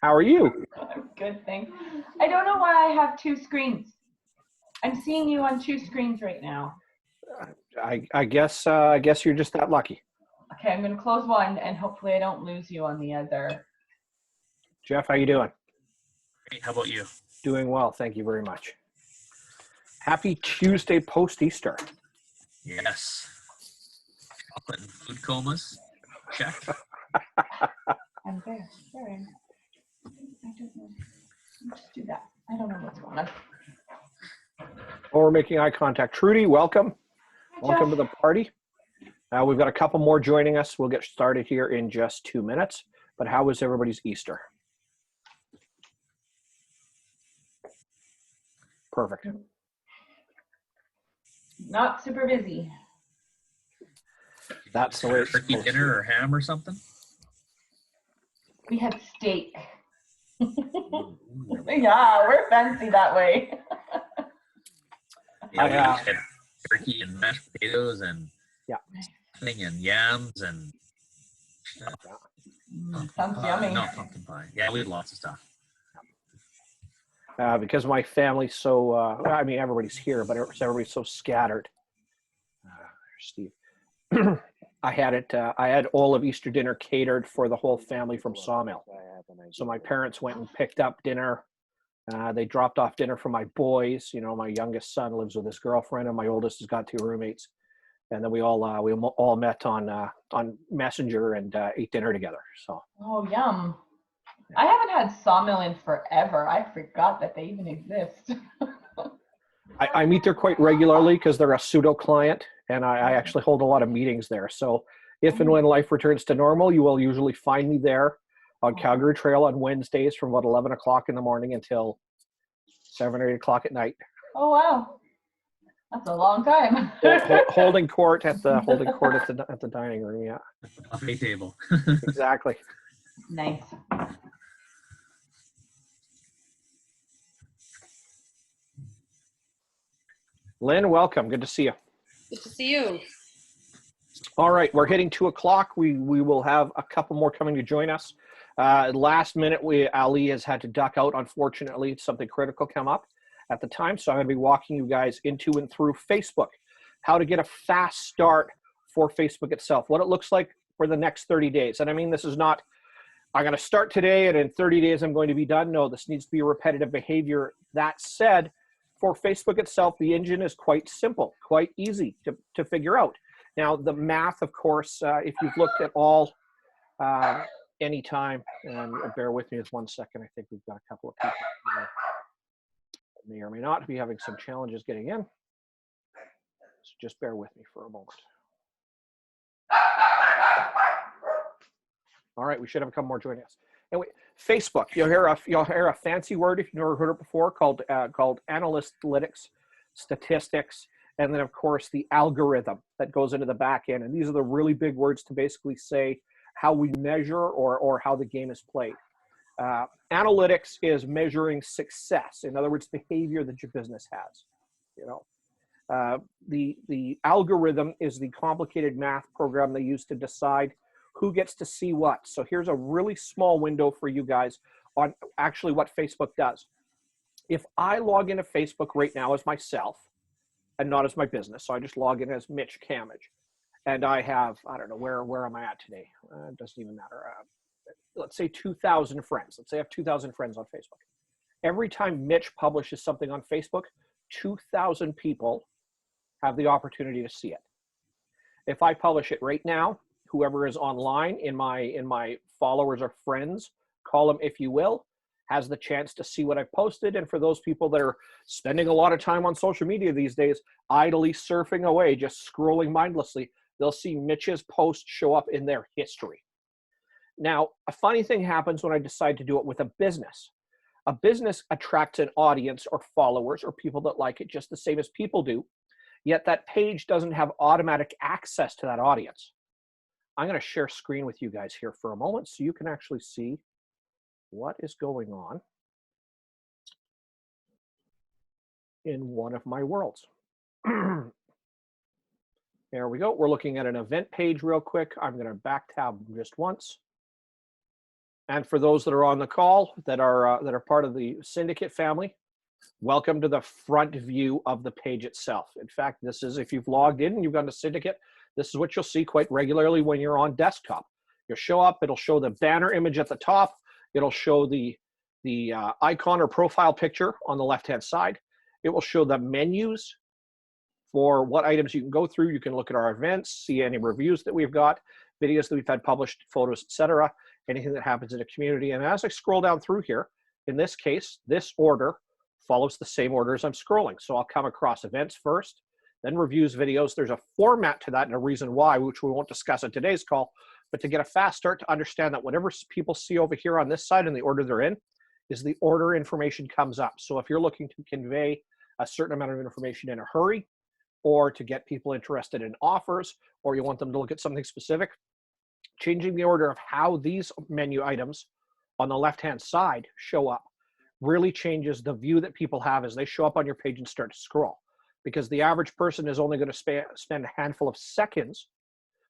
How are you? I'm good, thanks. I don't know why I have two screens. I'm seeing you on two screens right now. I guess you're just that lucky. Okay, I'm going to close one and hopefully I don't lose you on the other. Jeff, how you doing? Hey, how about you? Doing well, thank you very much. Happy Tuesday post-Easter. Yes. Chocolate and food comas. Check. I'm there. Sorry. I don't know. Let's just do that. I don't know what's going on. Well, we're making eye contact. Trudy, welcome. Welcome to the party. We've got a couple more joining us. We'll get started here in just 2 minutes. But how was everybody's Easter? Perfect. Not super busy. That's the way it's Turkey supposed to dinner be. or ham or something? We had steak. Yeah, we're fancy that way. Yeah, we I, had turkey and mashed potatoes and stuffing and yams and Sounds yummy. No, pumpkin pie. Yeah, we had lots of stuff. Because my family's so, I mean, everybody's here, but everybody's so scattered. Steve. I had all of Easter dinner catered for the whole family from Sawmill. So my parents went and picked up dinner. They dropped off dinner for my boys. You know, my youngest son lives with his girlfriend, and my oldest has got 2 roommates. And then we all met on Messenger and ate dinner together. So. Oh, yum. I haven't had Sawmill in forever. I forgot that they even exist. I meet there quite regularly because they're a pseudo client, and I actually hold a lot of meetings there. So if and when life returns to normal, you will usually find me there on Calgary Trail on Wednesdays from about 11 o'clock in the morning until 7 or 8 o'clock at night. Oh, wow. That's a long time. holding court at the dining room, yeah. Buffet table. Exactly. Nice. Lynn, welcome. Good to see you. Good to see you. All right, we're hitting 2 o'clock. We will have a couple more coming to join us. Last minute, Ali has had to duck out. Unfortunately, something critical come up at the time, so I'm going to be walking you guys into and through Facebook, how to get a fast start for Facebook itself, what it looks like for the next 30 days. And I mean, this is not, I'm going to start today and in 30 days I'm going to be done. No, this needs to be a repetitive behavior. That said, for Facebook itself, the engine is quite simple, quite easy to figure out. Now, the math, of course, if you've looked at all anytime, and bear with me just 1 second, I think we've got a couple of people may or may not be having some challenges getting in. So just bear with me for a moment. All right, we should have a couple more joining us. Anyway, Facebook, you'll hear a fancy word if you've never heard it before called analytics, statistics, and then of course the algorithm that goes into the back end. And these are the really big words to basically say how we measure or how the game is played. Analytics is measuring success, in other words, behavior that your business has. You know, the algorithm is the complicated math program they use to decide who gets to see what. So here's a really small window for you guys on actually what Facebook does. If I log into Facebook right now as myself and not as my business, so I just log in as Mitch Cammidge, and I have, I don't know, where am I at today? It doesn't even matter. Let's say 2,000 friends. Let's say I have 2,000 friends on Facebook. Every time Mitch publishes something on Facebook, 2,000 people have the opportunity to see it. If I publish it right now, whoever is online in my followers or friends column, if you will, has the chance to see what I've posted. And for those people that are spending a lot of time on social media these days, idly surfing away, just scrolling mindlessly, they'll see Mitch's post show up in their history. Now, a funny thing happens when I decide to do it with a business. A business attracts an audience or followers or people that like it just the same as people do, yet that page doesn't have automatic access to that audience. I'm going to share screen with you guys here for a moment so you can actually see what is going on in one of my worlds. There we go. We're looking at an event page real quick. I'm going to back tab just once. And for those that are on the call that are part of the Cyndicate family, welcome to the front view of the page itself. In fact, this is, if you've logged in and you've gone to Cyndicate, this is what you'll see quite regularly when you're on desktop. You'll show up, it'll show the banner image at the top, it'll show the icon or profile picture on the left-hand side. It will show the menus for what items you can go through. You can look at our events, see any reviews that we've got, videos that we've had published, photos, etc., anything that happens in the community. And as I scroll down through here, in this case, this order follows the same order as I'm scrolling. So I'll come across events first, then reviews, videos. There's a format to that and a reason why, which we won't discuss in today's call, but to get a fast start to understand that whatever people see over here on this side and the order they're in is the order information comes up. So if you're looking to convey a certain amount of information in a hurry, or to get people interested in offers, or you want them to look at something specific, changing the order of how these menu items on the left-hand side show up really changes the view that people have as they show up on your page and start to scroll. Because the average person is only going to spend a handful of seconds,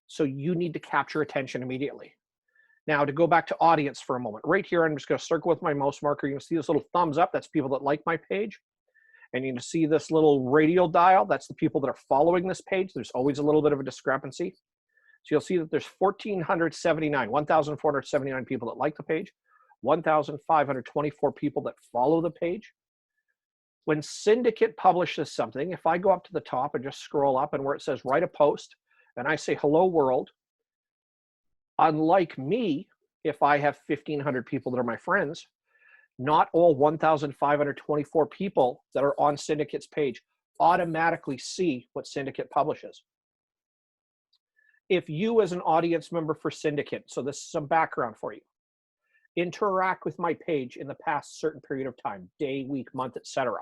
so you need to capture attention immediately. Now, to go back to audience for a moment, right here, I'm just going to circle with my mouse marker. You can see this little thumbs up. That's people that like my page. And you can see this little radial dial. That's the people that are following this page. There's always a little bit of a discrepancy. So you'll see that there's 1,479 people that like the page, 1,524 people that follow the page. When Cyndicate publishes something, if I go up to the top and just scroll up and where it says write a post, and I say hello world, unlike me, if I have 1,500 people that are my friends, not all 1,524 people that are on Syndicate's page automatically see what Cyndicate publishes. If you as an audience member for Cyndicate, so this is some background for you, interact with my page in the past certain period of time, day, week, month, etc.,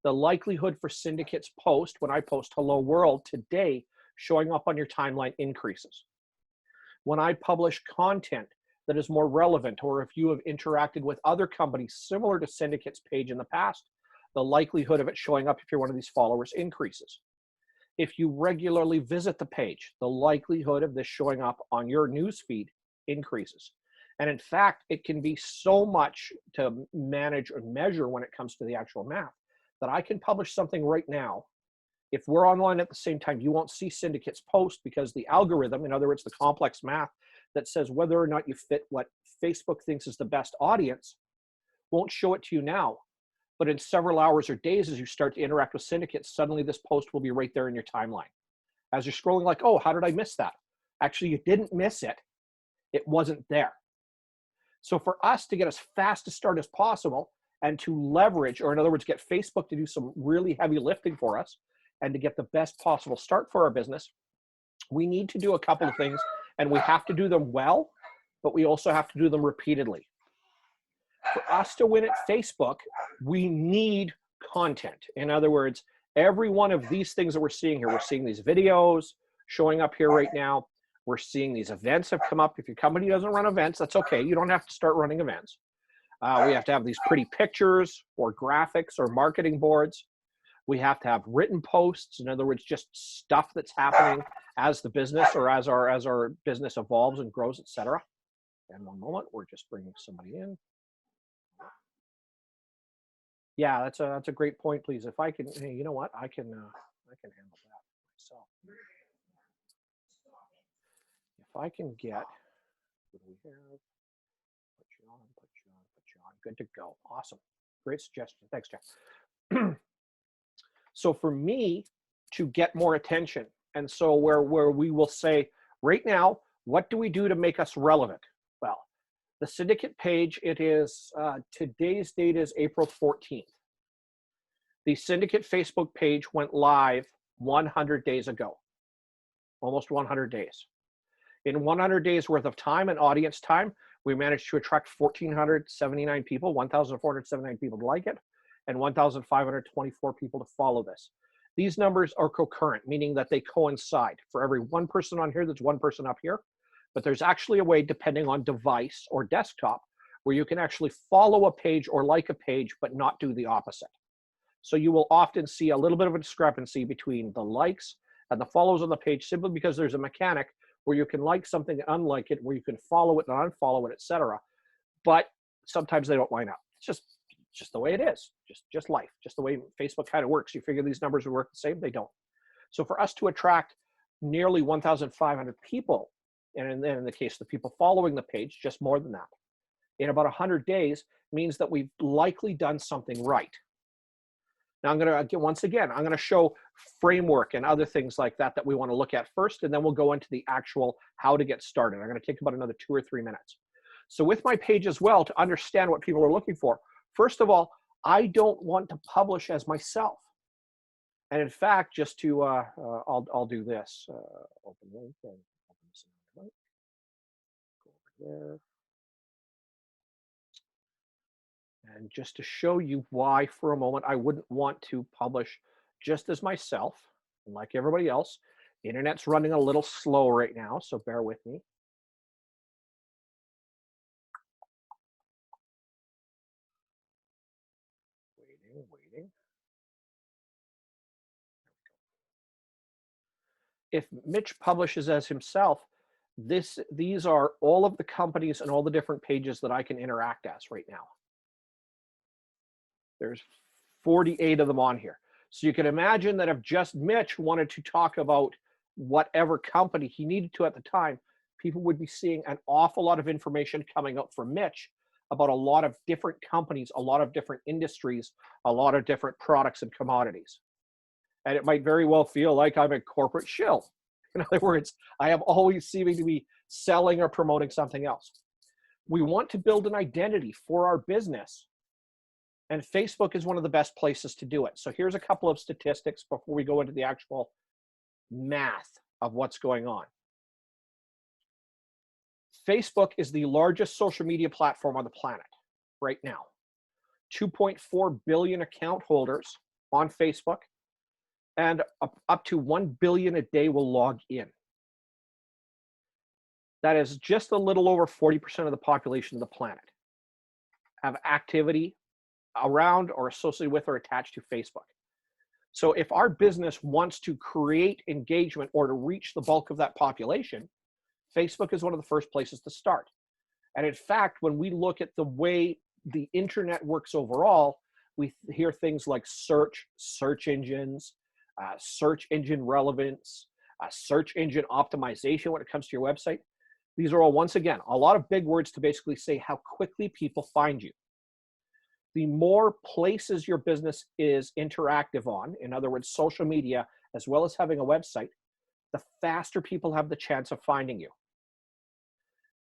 the likelihood for Syndicate's post, when I post hello world today, showing up on your timeline increases. When I publish content that is more relevant, or if you have interacted with other companies similar to Syndicate's page in the past, the likelihood of it showing up if you're one of these followers increases. If you regularly visit the page, the likelihood of this showing up on your newsfeed increases. And in fact, it can be so much to manage and measure when it comes to the actual math that I can publish something right now. If we're online at the same time, you won't see Syndicate's post because the algorithm, in other words, the complex math that says whether or not you fit what Facebook thinks is the best audience, won't show it to you now. But in several hours or days, as you start to interact with Syndicate, suddenly this post will be right there in your timeline. As you're scrolling like, oh, how did I miss that? Actually, you didn't miss it. It wasn't there. So for us to get as fast a start as possible and to leverage, or in other words, get Facebook to do some really heavy lifting for us and to get the best possible start for our business, we need to do a couple of things, and we have to do them well, but we also have to do them repeatedly. For us to win at Facebook, we need content. In other words, every one of these things that we're seeing here, we're seeing these videos showing up here right now. We're seeing these events have come up. If your company doesn't run events, that's okay. You don't have to start running events. We have to have these pretty pictures or graphics or marketing boards. We have to have written posts. In other words, just stuff that's happening as the business or as our business evolves and grows, etc. And one moment, we're just bringing somebody in. Yeah, that's a great point. Please, if I can, hey, you know what, I can handle that myself. If I can get, what do we have? Put you on. Good to go. Awesome. Great suggestion. Thanks, Jeff. So for me to get more attention, and so where we will say, right now, what do we do to make us relevant? Well, the Cyndicate page, it is, today's date is April 14th. The Cyndicate Facebook page went live 100 days ago, almost 100 days. In 100 days worth of time and audience time, we managed to attract 1,479 people, 1,479 people to like it, and 1,524 people to follow this. These numbers are concurrent, meaning that they coincide. For every one person on here, there's one person up here. But there's actually a way, depending on device or desktop, where you can actually follow a page or like a page, but not do the opposite. So you will often see a little bit of a discrepancy between the likes and the follows on the page, simply because there's a mechanic where you can like something and unlike it, where you can follow it and unfollow it, etc. but sometimes they don't line up. It's just the way it is, just life, just the way Facebook kind of works. You figure these numbers would work the same, they don't. So for us to attract nearly 1,500 people, and then in the case of the people following the page, just more than that, in about 100 days means that we've likely done something right. Now once again, I'm gonna show framework and other things like that that we wanna look at first, and then we'll go into the actual how to get started. I'm gonna take about another 2 or 3 minutes. So with my page as well, to understand what people are looking for, first of all, I don't want to publish as myself. And in fact, just to, I'll do this, open link and open this link. Go over there. And just to show you why for a moment, I wouldn't want to publish just as myself, and like everybody else. The internet's running a little slow right now, so bear with me. Waiting. If Mitch publishes as himself, these are all of the companies and all the different pages that I can interact as right now. There's 48 of them on here. So you can imagine that if just Mitch wanted to talk about whatever company he needed to at the time, people would be seeing an awful lot of information coming up from Mitch about a lot of different companies, a lot of different industries, a lot of different products and commodities. And it might very well feel like I'm a corporate shill. In other words, I am always seeming to be selling or promoting something else. We want to build an identity for our business, and Facebook is one of the best places to do it. So here's a couple of statistics before we go into the actual math of what's going on. Facebook is the largest social media platform on the planet right now. 2.4 billion account holders on Facebook, and up to 1 billion a day will log in. That is just a little over 40% of the population of the planet have activity around or associated with or attached to Facebook. So if our business wants to create engagement or to reach the bulk of that population, Facebook is one of the first places to start. And in fact, when we look at the way the internet works overall, we hear things like search engines, search engine relevance, search engine optimization when it comes to your website. These are all, once again, a lot of big words to basically say how quickly people find you. The more places your business is interactive on, in other words, social media, as well as having a website, the faster people have the chance of finding you.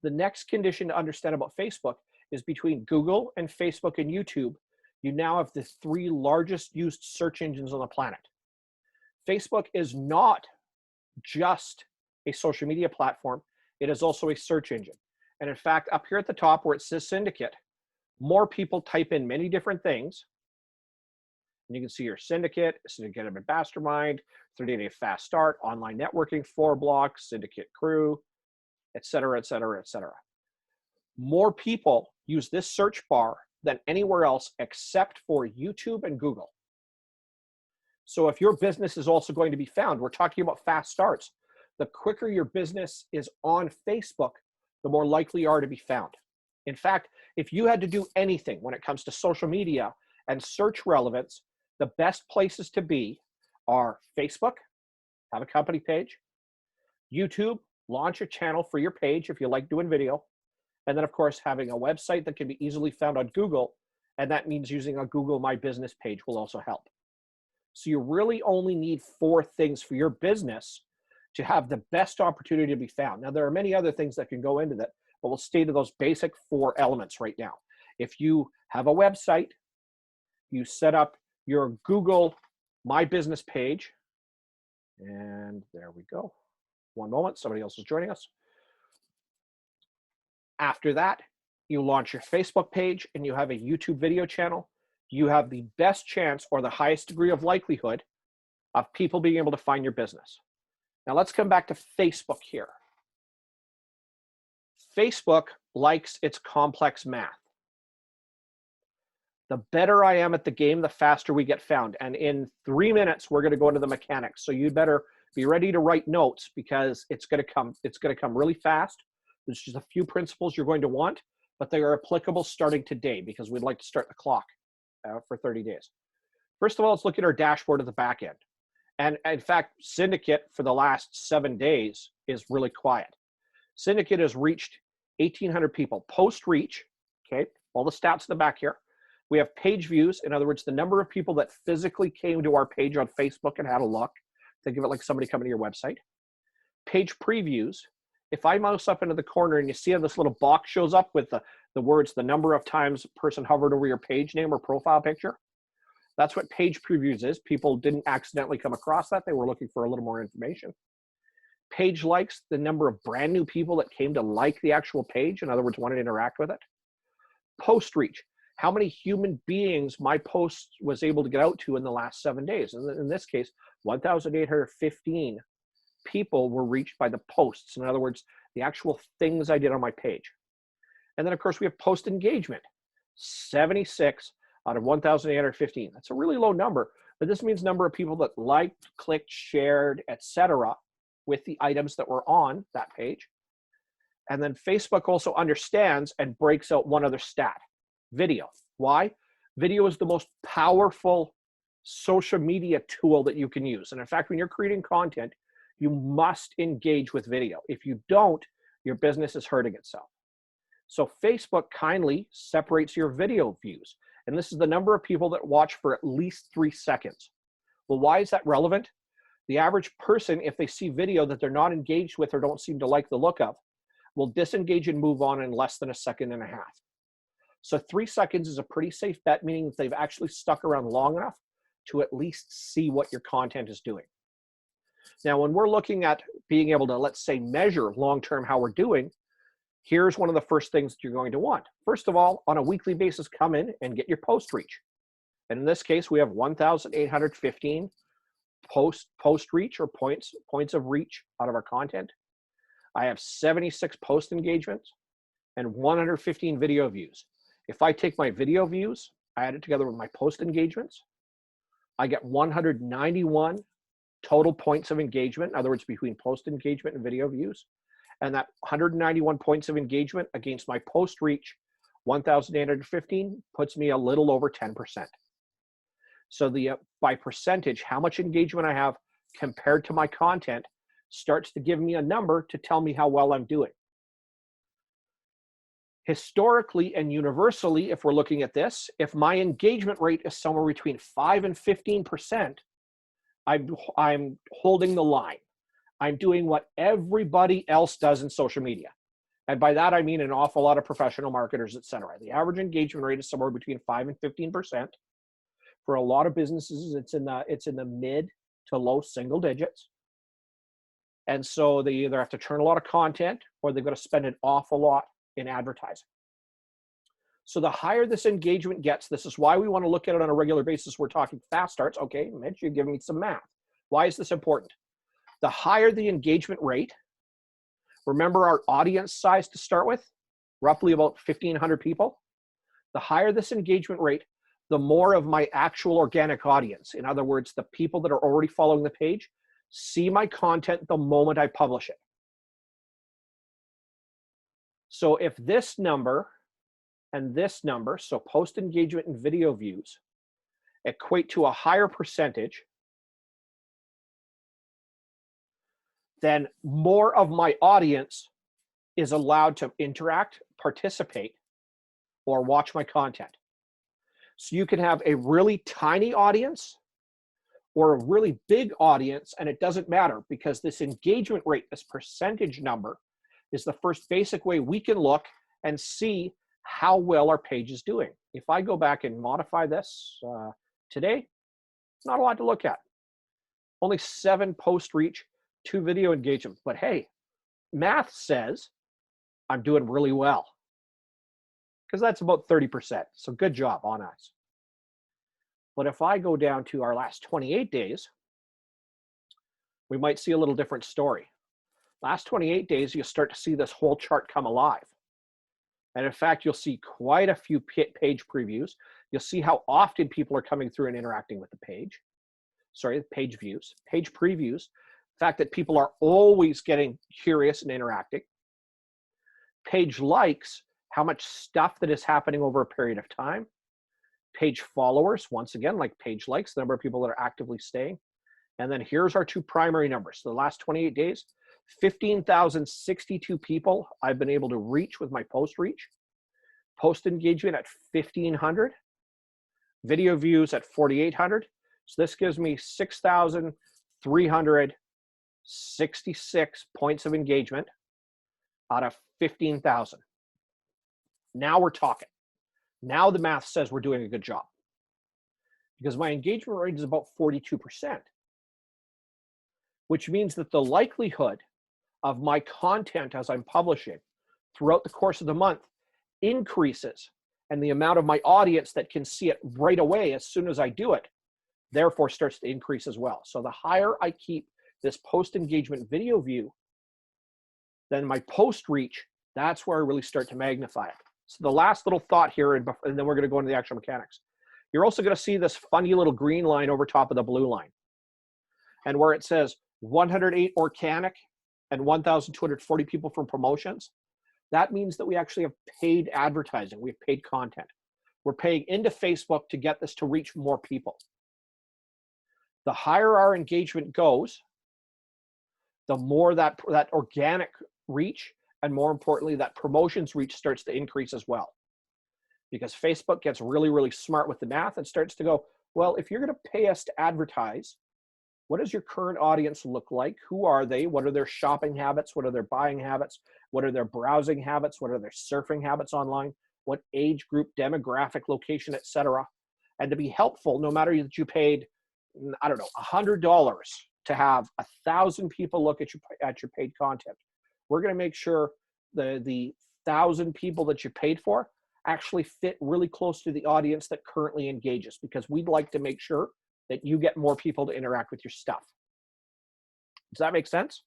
The next condition to understand about Facebook is between Google and Facebook and YouTube, you now have the 3 largest used search engines on the planet. Facebook is not just a social media platform, it is also a search engine. And in fact, up here at the top where it says Cyndicate, more people type in many different things. And you can see your Cyndicate, Syndicate Mastermind, 30-day fast start, online networking, 4 blocks, Syndicate crew, et cetera, et cetera, et cetera. More people use this search bar than anywhere else except for YouTube and Google. So if your business is also going to be found, we're talking about fast starts. The quicker your business is on Facebook, the more likely you are to be found. In fact, if you had to do anything when it comes to social media and search relevance, the best places to be are Facebook, have a company page, YouTube, launch a channel for your page if you like doing video, and then of course having a website that can be easily found on Google, and that means using a Google My Business page will also help. So you really only need 4 things for your business to have the best opportunity to be found. Now, there are many other things that can go into that, but we'll stay to those basic 4 elements right now. If you have a website, you set up your Google My Business page, and there we go. One moment, somebody else is joining us. After that, you launch your Facebook page and you have a YouTube video channel. You have the best chance or the highest degree of likelihood of people being able to find your business. Now let's come back to Facebook here. Facebook likes its complex math. The better I am at the game, the faster we get found. And in 3 minutes, we're going to go into the mechanics. So you better be ready to write notes because it's going to come really fast. There's just a few principles you're going to want, but they are applicable starting today because we'd like to start the clock for 30 days. First of all, let's look at our dashboard at the back end. And in fact, Cyndicate for the last 7 days is really quiet. Cyndicate has reached 1,800 people post-reach, okay? All the stats in the back here. We have page views. In other words, the number of people that physically came to our page on Facebook and had a look. Think of it like somebody coming to your website. Page previews. If I mouse up into the corner and you see how this little box shows up with the words, the number of times a person hovered over your page name or profile picture, that's what page previews is. People didn't accidentally come across that. They were looking for a little more information. Page likes, the number of brand new people that came to like the actual page. In other words, wanted to interact with it. Post reach, how many human beings my post was able to get out to in the last 7 days. And in this case, 1,815 people were reached by the posts. In other words, the actual things I did on my page. And then of course we have post engagement, 76 out of 1,815. That's a really low number, but this means number of people that liked, clicked, shared, etc. with the items that were on that page. And then Facebook also understands and breaks out one other stat, video. Why? Video is the most powerful social media tool that you can use. And in fact, when you're creating content, you must engage with video. If you don't, your business is hurting itself. So Facebook kindly separates your video views. And this is the number of people that watch for at least 3 seconds. Well, why is that relevant? The average person, if they see video that they're not engaged with or don't seem to like the look of, will disengage and move on in less than 1.5 seconds. So 3 seconds is a pretty safe bet, meaning that they've actually stuck around long enough to at least see what your content is doing. Now, when we're looking at being able to, let's say, measure long-term how we're doing, here's one of the first things that you're going to want. First of all, on a weekly basis, come in and get your post reach. And in this case, we have 1,815 post reach or points of reach out of our content. I have 76 post engagements and 115 video views. If I take my video views, I add it together with my post engagements, I get 191 total points of engagement. In other words, between post engagement and video views. And that 191 points of engagement against my post reach, 1,815, puts me a little over 10%. So by percentage, how much engagement I have compared to my content starts to give me a number to tell me how well I'm doing. Historically and universally, if we're looking at this, if my engagement rate is somewhere between 5 and 15%, I'm holding the line. I'm doing what everybody else does in social media. And by that, I mean an awful lot of professional marketers, et cetera. The average engagement rate is somewhere between 5 and 15%. For a lot of businesses, it's in the mid to low single digits. And so they either have to churn a lot of content or they've got to spend an awful lot in advertising. So the higher this engagement gets, this is why we want to look at it on a regular basis. We're talking fast starts. Okay, Mitch, you're giving me some math. Why is this important? The higher the engagement rate, remember our audience size to start with, roughly about 1,500 people. The higher this engagement rate, the more of my actual organic audience, in other words, the people that are already following the page, see my content the moment I publish it. So if this number and this number, so post engagement and video views, equate to a higher percentage, then more of my audience is allowed to interact, participate, or watch my content. So you can have a really tiny audience or a really big audience, and it doesn't matter because this engagement rate, this percentage number, is the first basic way we can look and see how well our page is doing. If I go back and modify this today, not a lot to look at. Only 7 post reach, 2 video engagement. But hey, math says I'm doing really well because that's about 30%. So good job on us. But if I go down to our last 28 days, we might see a little different story. Last 28 days, you'll start to see this whole chart come alive. And in fact, you'll see quite a few page previews. You'll see how often people are coming through and interacting with the page. Sorry, page views, page previews. The fact that people are always getting curious and interacting. Page likes, how much stuff that is happening over a period of time, page followers, once again, like page likes, the number of people that are actively staying. And then here's our two primary numbers. So the last 28 days, 15,062 people I've been able to reach with my post reach. Post engagement at 1,500. Video views at 4,800. So this gives me 6,366 points of engagement out of 15,000. Now we're talking. Now the math says we're doing a good job, because my engagement rate is about 42%, which means that the likelihood of my content as I'm publishing throughout the course of the month increases, and the amount of my audience that can see it right away as soon as I do it, therefore starts to increase as well. So the higher I keep this post engagement video view, then my post reach, that's where I really start to magnify it. So the last little thought here, and then we're going to go into the actual mechanics. You're also going to see this funny little green line over top of the blue line. And where it says 108 organic and 1,240 people from promotions, that means that we actually have paid advertising. We have paid content. We're paying into Facebook to get this to reach more people. The higher our engagement goes, the more that organic reach, and more importantly, that promotions reach starts to increase as well. Because Facebook gets really, really smart with the math and starts to go, well, if you're going to pay us to advertise, what does your current audience look like? Who are they? What are their shopping habits? What are their buying habits? What are their browsing habits? What are their surfing habits online? What age group, demographic, location, etc. And to be helpful, no matter that you paid, I don't know, $100 to have 1,000 people look at your paid content, we're going to make sure the 1,000 people that you paid for actually fit really close to the audience that currently engages, because we'd like to make sure that you get more people to interact with your stuff. Does that make sense?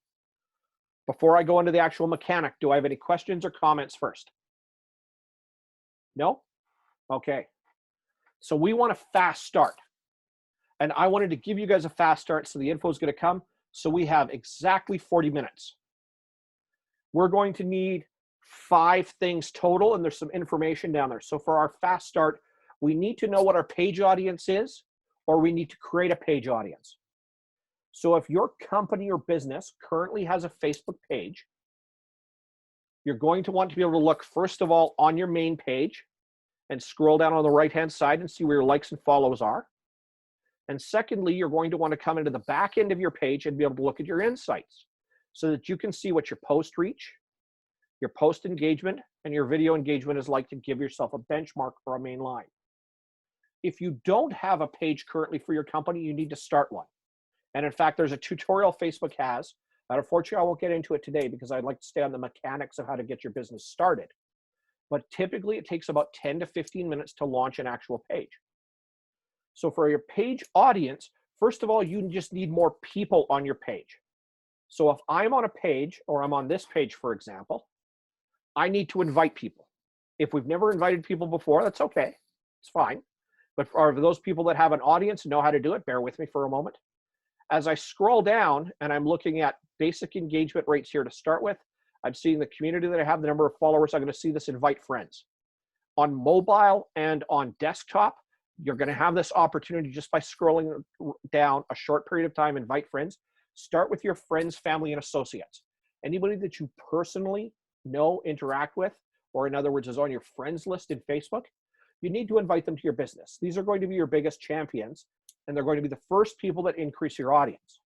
Before I go into the actual mechanic, do I have any questions or comments first? No? Okay. So we want a fast start. And I wanted to give you guys a fast start, so the info is going to come. So we have exactly 40 minutes. We're going to need 5 things total, and there's some information down there. So for our fast start, we need to know what our page audience is, or we need to create a page audience. So if your company or business currently has a Facebook page, you're going to want to be able to look, first of all, on your main page and scroll down on the right-hand side and see where your likes and follows are. And secondly, you're going to want to come into the back end of your page and be able to look at your insights so that you can see what your post reach, your post engagement, and your video engagement is like, to give yourself a benchmark for a main line. If you don't have a page currently for your company, you need to start one. And in fact, there's a tutorial Facebook has, but unfortunately I won't get into it today because I'd like to stay on the mechanics of how to get your business started. But typically it takes about 10 to 15 minutes to launch an actual page. So for your page audience, first of all, you just need more people on your page. So if I'm on a page, or I'm on this page, for example, I need to invite people. If we've never invited people before, that's okay. It's fine. But for those people that have an audience and know how to do it, bear with me for a moment. As I scroll down and I'm looking at basic engagement rates here to start with, I'm seeing the community that I have, the number of followers. I'm going to see this invite friends. On mobile and on desktop, you're going to have this opportunity just by scrolling down a short period of time, invite friends. Start with your friends, family, and associates. Anybody that you personally know, interact with, or in other words, is on your friends list in Facebook, you need to invite them to your business. These are going to be your biggest champions, and they're going to be the first people that increase your audience.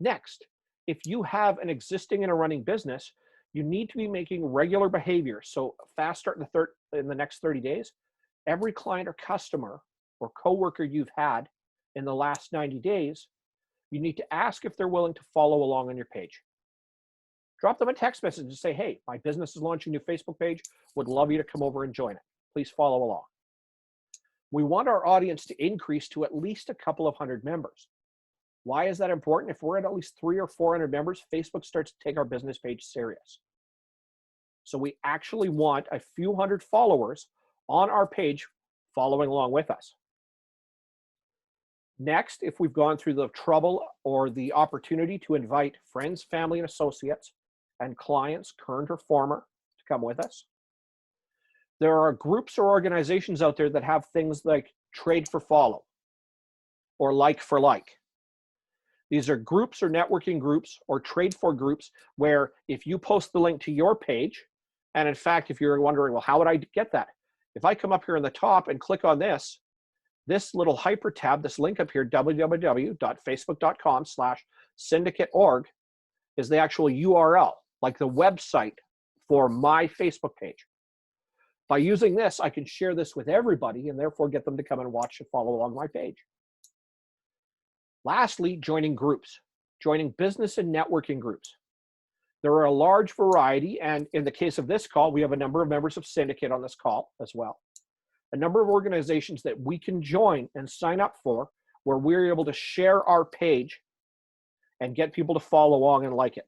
Next, if you have an existing and a running business, you need to be making regular behavior. So fast start in the next 30 days, every client or customer or coworker you've had in the last 90 days, you need to ask if they're willing to follow along on your page. Drop them a text message and say, hey, my business is launching a new Facebook page. Would love you to come over and join it. Please follow along. We want our audience to increase to at least a couple of hundred members. Why is that important? If we're at least 300 or 400 members, Facebook starts to take our business page serious. So we actually want a few hundred followers on our page following along with us. Next, if we've gone through the trouble or the opportunity to invite friends, family, and associates and clients, current or former, to come with us, There are groups or organizations out there that have things like trade for follow or like for like. These are groups or networking groups or trade for groups where if you post the link to your page, and in fact, if you're wondering, well, how would I get that? If I come up here in the top and click on this little hyper tab, this link up here, www.facebook.com/syndicate.org, is the actual URL, like the website for my Facebook page. By using this, I can share this with everybody and therefore get them to come and watch and follow along my page. Lastly, joining groups, joining business and networking groups. There are a large variety, and in the case of this call, we have a number of members of Cyndicate on this call as well. A number of organizations that we can join and sign up for where we're able to share our page and get people to follow along and like it.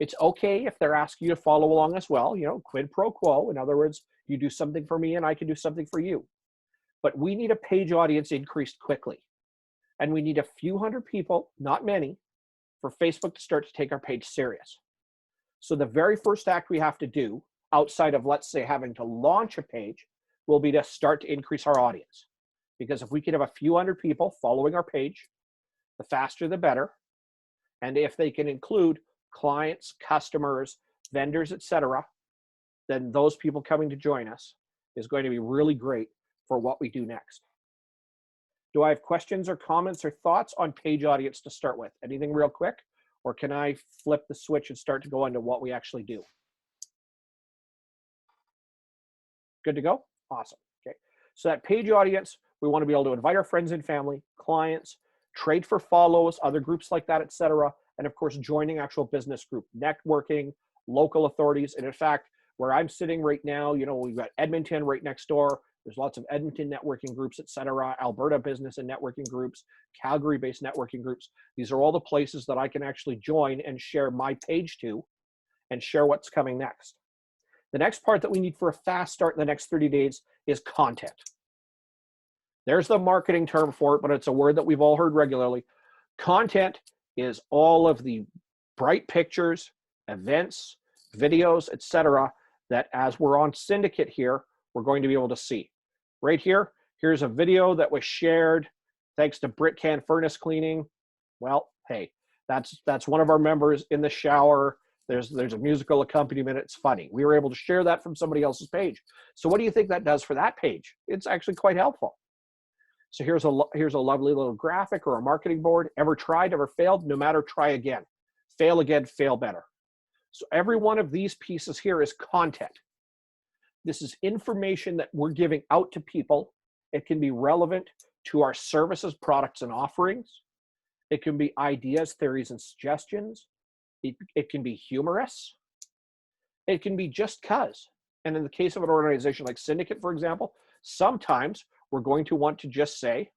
It's okay if they're asking you to follow along as well, you know, quid pro quo. In other words, you do something for me and I can do something for you. But we need a page audience increased quickly. And we need a few hundred people, not many, for Facebook to start to take our page serious. So the very first act we have to do, outside of, let's say, having to launch a page, will be to start to increase our audience. Because if we can have a few hundred people following our page, the faster the better. And if they can include clients, customers, vendors, etc., then those people coming to join us is going to be really great for what we do next. Do I have questions or comments or thoughts on page audience to start with? Anything real quick? Or can I flip the switch and start to go into what we actually do? Good to go? Awesome. Okay. So that page audience, we want to be able to invite our friends and family, clients, trade for follows, other groups like that, etc. And of course, joining actual business group, networking, local authorities. And in fact, where I'm sitting right now, you know, we've got Edmonton right next door. There's lots of Edmonton networking groups, etc., Alberta business and networking groups, Calgary-based networking groups. These are all the places that I can actually join and share my page to and share what's coming next. The next part that we need for a fast start in the next 30 days is content. There's the marketing term for it, but it's a word that we've all heard regularly. Content is all of the bright pictures, events, videos, etc., that as we're on Cyndicate here, we're going to be able to see. Right here, here's a video that was shared thanks to Brick Can Furnace Cleaning. Well, hey, that's one of our members in the shower. There's a musical accompaniment. It's funny. We were able to share that from somebody else's page. So what do you think that does for that page? It's actually quite helpful. So here's a lovely little graphic or a marketing board. Ever tried, ever failed? No matter, try again. Fail again, fail better. So every one of these pieces here is content. This is information that we're giving out to people. It can be relevant to our services, products, and offerings. It can be ideas, theories, and suggestions. It can be humorous. It can be just cause. And in the case of an organization like Cyndicate, for example, sometimes we're going to want to just say,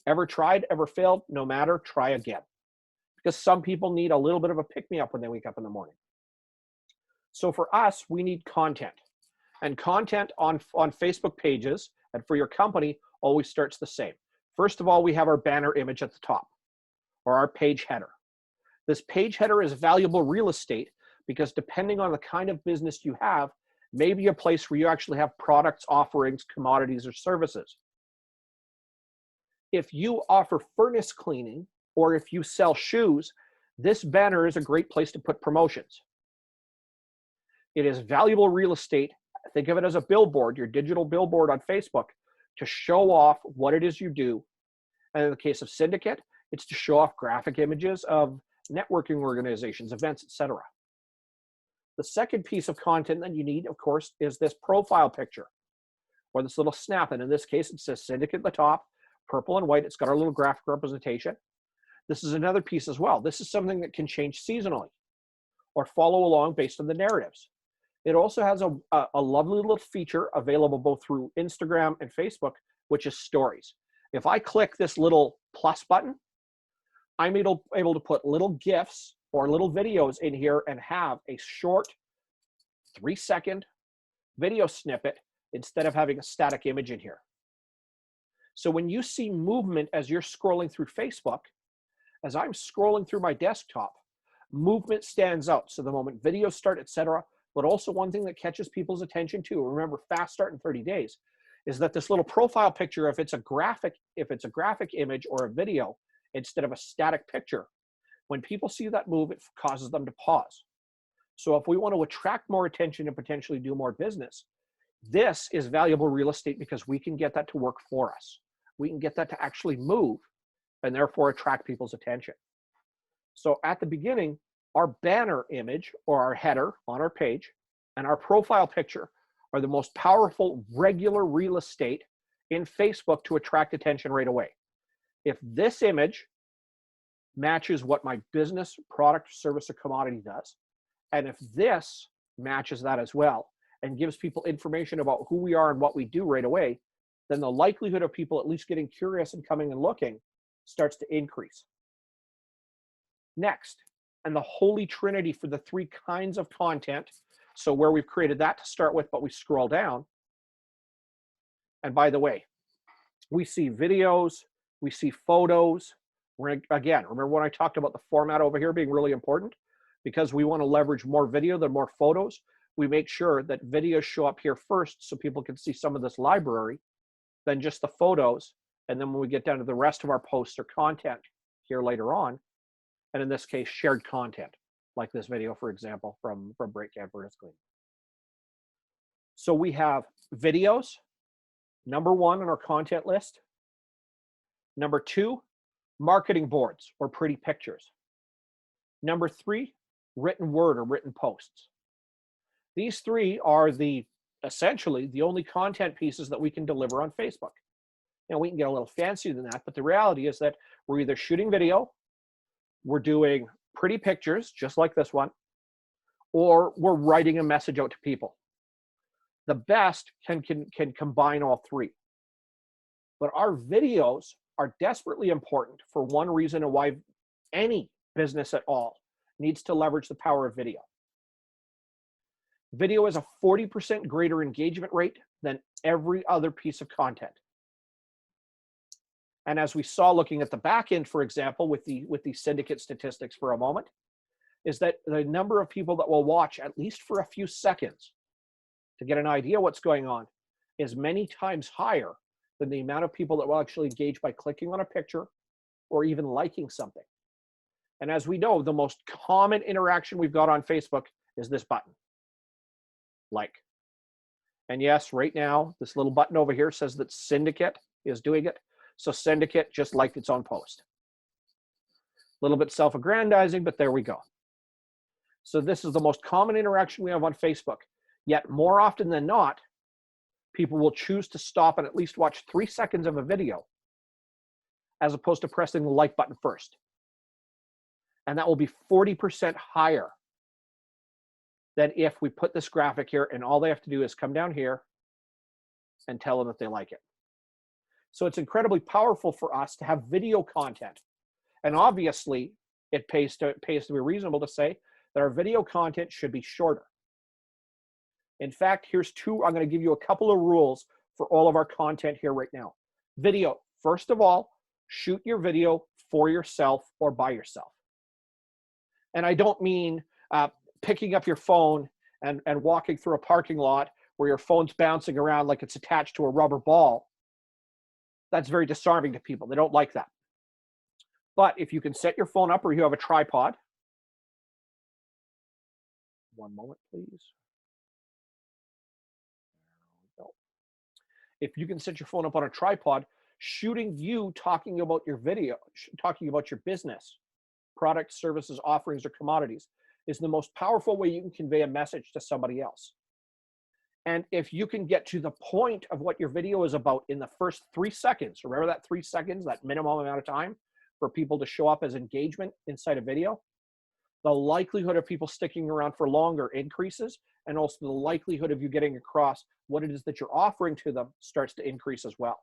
ever tried, ever failed, no matter, try again. Because some people need a little bit of a pick-me-up when they wake up in the morning. So for us, we need content. And content on Facebook pages and for your company always starts the same. First of all, we have our banner image at the top, or our page header. This page header is valuable real estate because depending on the kind of business you have, maybe a place where you actually have products, offerings, commodities, or services. If you offer furnace cleaning or if you sell shoes, this banner is a great place to put promotions. It is valuable real estate. Think of it as a billboard, your digital billboard on Facebook, to show off what it is you do. And in the case of Cyndicate, it's to show off graphic images of networking organizations, events, etc. The second piece of content that you need, of course, is this profile picture, or this little snap. And in this case, it says Cyndicate at the top, purple and white. It's got our little graphic representation. This is another piece as well. This is something that can change seasonally or follow along based on the narratives. It also has a lovely little feature available both through Instagram and Facebook, which is stories. If I click this little plus button, I'm able to put little GIFs or little videos in here and have a short 3-second video snippet instead of having a static image in here. So when you see movement as you're scrolling through Facebook, as I'm scrolling through my desktop, movement stands out. So the moment videos start, etc., But also one thing that catches people's attention too, remember fast start in 30 days, is that this little profile picture, if it's a graphic image or a video instead of a static picture, when people see that move, it causes them to pause. So if we want to attract more attention and potentially do more business, this is valuable real estate because we can get that to work for us. We can get that to actually move and therefore attract people's attention. So at the beginning, our banner image or our header on our page and our profile picture are the most powerful regular real estate in Facebook to attract attention right away. If this image matches what my business, product, service, or commodity does, and if this matches that as well and gives people information about who we are and what we do right away, then the likelihood of people at least getting curious and coming and looking starts to increase. Next, and the holy trinity for the three kinds of content, so where we've created that to start with, but we scroll down. And by the way, we see videos, we see photos. Again, remember when I talked about the format over here being really important? Because we want to leverage more video than more photos, we make sure that videos show up here first so people can see some of this library, then just the photos. And then when we get down to the rest of our posts or content here later on, and in this case, shared content, like this video, for example, from Break Camper Clean. So we have videos, number one on our content list. Number two, marketing boards or pretty pictures. Number three, written word or written posts. These three are essentially the only content pieces that we can deliver on Facebook. Now we can get a little fancier than that, but the reality is that we're either shooting video, we're doing pretty pictures, just like this one, or we're writing a message out to people. The best can combine all three. But our videos are desperately important for one reason and why any business at all needs to leverage the power of video. Video has a 40% greater engagement rate than every other piece of content. And as we saw looking at the back end, for example, with the Cyndicate statistics for a moment, is that the number of people that will watch at least for a few seconds to get an idea what's going on is many times higher than the amount of people that will actually engage by clicking on a picture or even liking something. And as we know, the most common interaction we've got on Facebook is this button, like. And yes, right now, this little button over here says that Cyndicate is doing it. So Cyndicate just liked its own post. A little bit self-aggrandizing, but there we go. So this is the most common interaction we have on Facebook. Yet more often than not, people will choose to stop and at least watch 3 seconds of a video as opposed to pressing the like button first. And that will be 40% higher than if we put this graphic here and all they have to do is come down here and tell them that they like it. So it's incredibly powerful for us to have video content. And obviously, it pays to be reasonable to say that our video content should be shorter. In fact, here's I'm going to give you a couple of rules for all of our content here right now. Video, first of all, shoot your video for yourself or by yourself. And I don't mean picking up your phone and walking through a parking lot where your phone's bouncing around like it's attached to a rubber ball. That's very disarming to people. They don't like that. But if you can set your phone up or you have a tripod. One moment, please. There we go. If you can set your phone up on a tripod, shooting you talking about your video, talking about your business, products, services, offerings, or commodities is the most powerful way you can convey a message to somebody else. And if you can get to the point of what your video is about in the first 3 seconds, remember that 3 seconds, that minimum amount of time for people to show up as engagement inside a video, the likelihood of people sticking around for longer increases, and also the likelihood of you getting across what it is that you're offering to them starts to increase as well.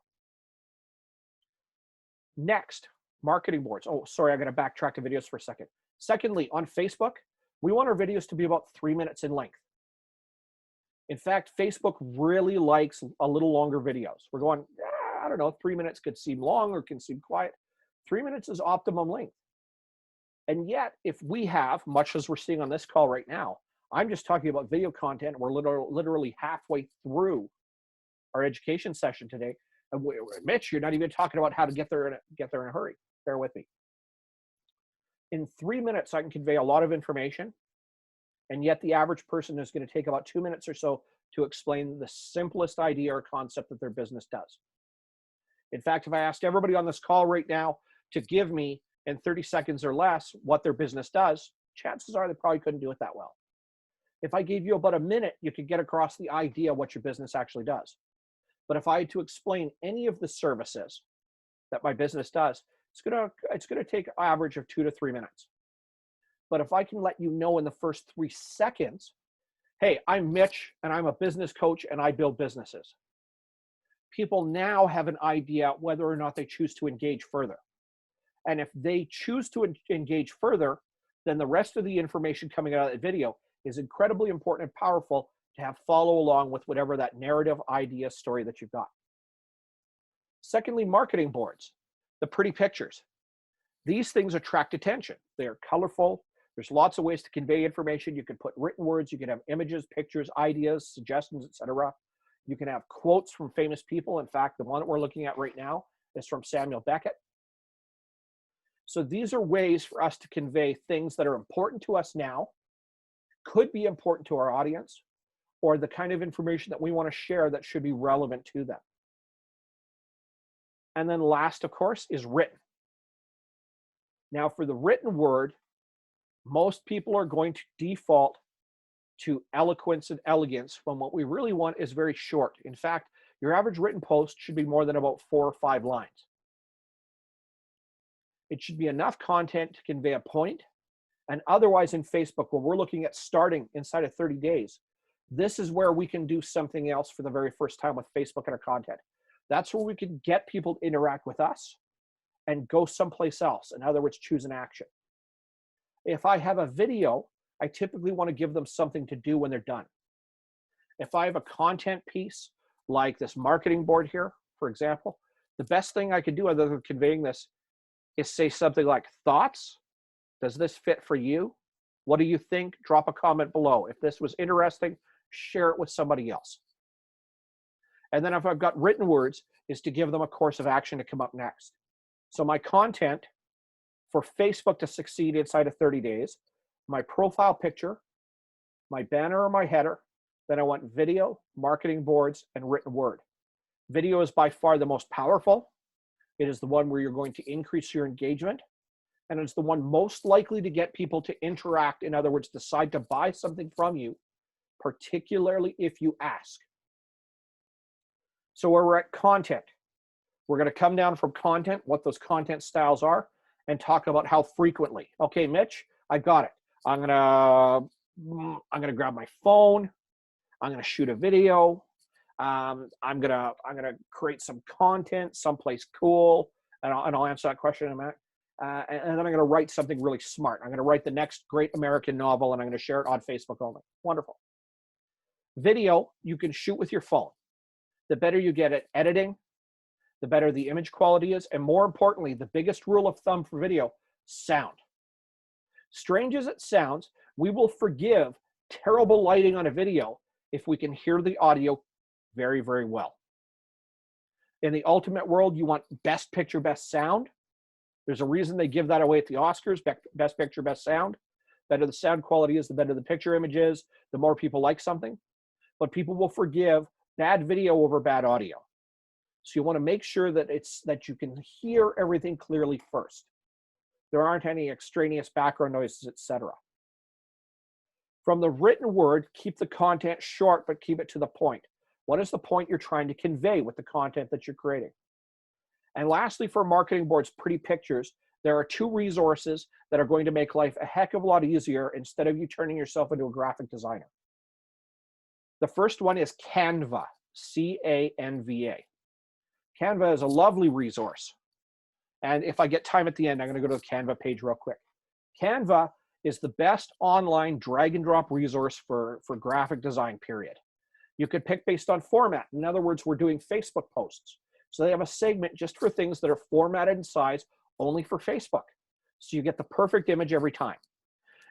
Next, marketing boards. Oh, sorry, I'm going to backtrack to videos for a second. Secondly, on Facebook, we want our videos to be about 3 minutes in length. In fact, Facebook really likes a little longer videos. We're going, I don't know, 3 minutes could seem long or can seem quiet. 3 minutes is optimum length. And yet, if we have, much as we're seeing on this call right now, I'm just talking about video content. We're literally halfway through our education session today. And Mitch, you're not even talking about how to get there in a hurry. Bear with me. In 3 minutes, I can convey a lot of information, and yet the average person is going to take about 2 minutes or so to explain the simplest idea or concept that their business does. In fact, if I asked everybody on this call right now to give me in 30 seconds or less what their business does, chances are they probably couldn't do it that well. If I gave you about a minute, you could get across the idea what your business actually does. But if I had to explain any of the services that my business does, it's gonna take an average of 2 to 3 minutes. But if I can let you know in the first 3 seconds, hey, I'm Mitch and I'm a business coach and I build businesses, people now have an idea whether or not they choose to engage further. And if they choose to engage further, then the rest of the information coming out of the video is incredibly important and powerful to have follow along with whatever that narrative, idea, story that you've got. Secondly, marketing boards, the pretty pictures. These things attract attention. They are colorful. There's lots of ways to convey information. You can put written words, you can have images, pictures, ideas, suggestions, etc. You can have quotes from famous people. In fact, the one that we're looking at right now is from Samuel Beckett. So these are ways for us to convey things that are important to us now, could be important to our audience, or the kind of information that we want to share that should be relevant to them. And then last, of course, is written. Now, for the written word, most people are going to default to eloquence and elegance when what we really want is very short. In fact, your average written post should be more than about 4 or 5 lines. It should be enough content to convey a point. And otherwise in Facebook, when we're looking at starting inside of 30 days, this is where we can do something else for the very first time with Facebook and our content. That's where we can get people to interact with us and go someplace else. In other words, choose an action. If I have a video, I typically want to give them something to do when they're done. If I have a content piece like this marketing board here, for example, the best thing I could do other than conveying this is say something like, thoughts? Does this fit for you? What do you think? Drop a comment below. If this was interesting, share it with somebody else. And then if I've got written words, is to give them a course of action to come up next. So my content for Facebook to succeed inside of 30 days, my profile picture, my banner or my header, then I want video, marketing boards, and written word. Video is by far the most powerful. It is the one where you're going to increase your engagement, and it's the one most likely to get people to interact. In other words, decide to buy something from you, particularly if you ask. So we're at content. We're going to come down from content, what those content styles are, and talk about how frequently. Okay, Mitch, I got it. I'm gonna grab my phone. I'm gonna shoot a video. I'm gonna create some content someplace cool, and I'll answer that question in a minute. And then I'm gonna write something really smart. I'm gonna write the next great American novel, and I'm gonna share it on Facebook only. Wonderful. Video, you can shoot with your phone. The better you get at editing, the better the image quality is, and more importantly, the biggest rule of thumb for video, sound. Strange as it sounds, we will forgive terrible lighting on a video if we can hear the audio very, very well. In the ultimate world, you want best picture, best sound. There's a reason they give that away at the Oscars, best picture, best sound. The better the sound quality is, the better the picture image is, the more people like something. But people will forgive bad video over bad audio. So you want to make sure that you can hear everything clearly first. There aren't any extraneous background noises, etc. From the written word, keep the content short, but keep it to the point. What is the point you're trying to convey with the content that you're creating? And lastly, for marketing boards, pretty pictures, there are 2 resources that are going to make life a heck of a lot easier instead of you turning yourself into a graphic designer. The first one is Canva, C-A-N-V-A. Canva is a lovely resource. And if I get time at the end, I'm going to go to the Canva page real quick. Canva is the best online drag and drop resource for graphic design, period. You could pick based on format. In other words, we're doing Facebook posts. So they have a segment just for things that are formatted in size only for Facebook. So you get the perfect image every time.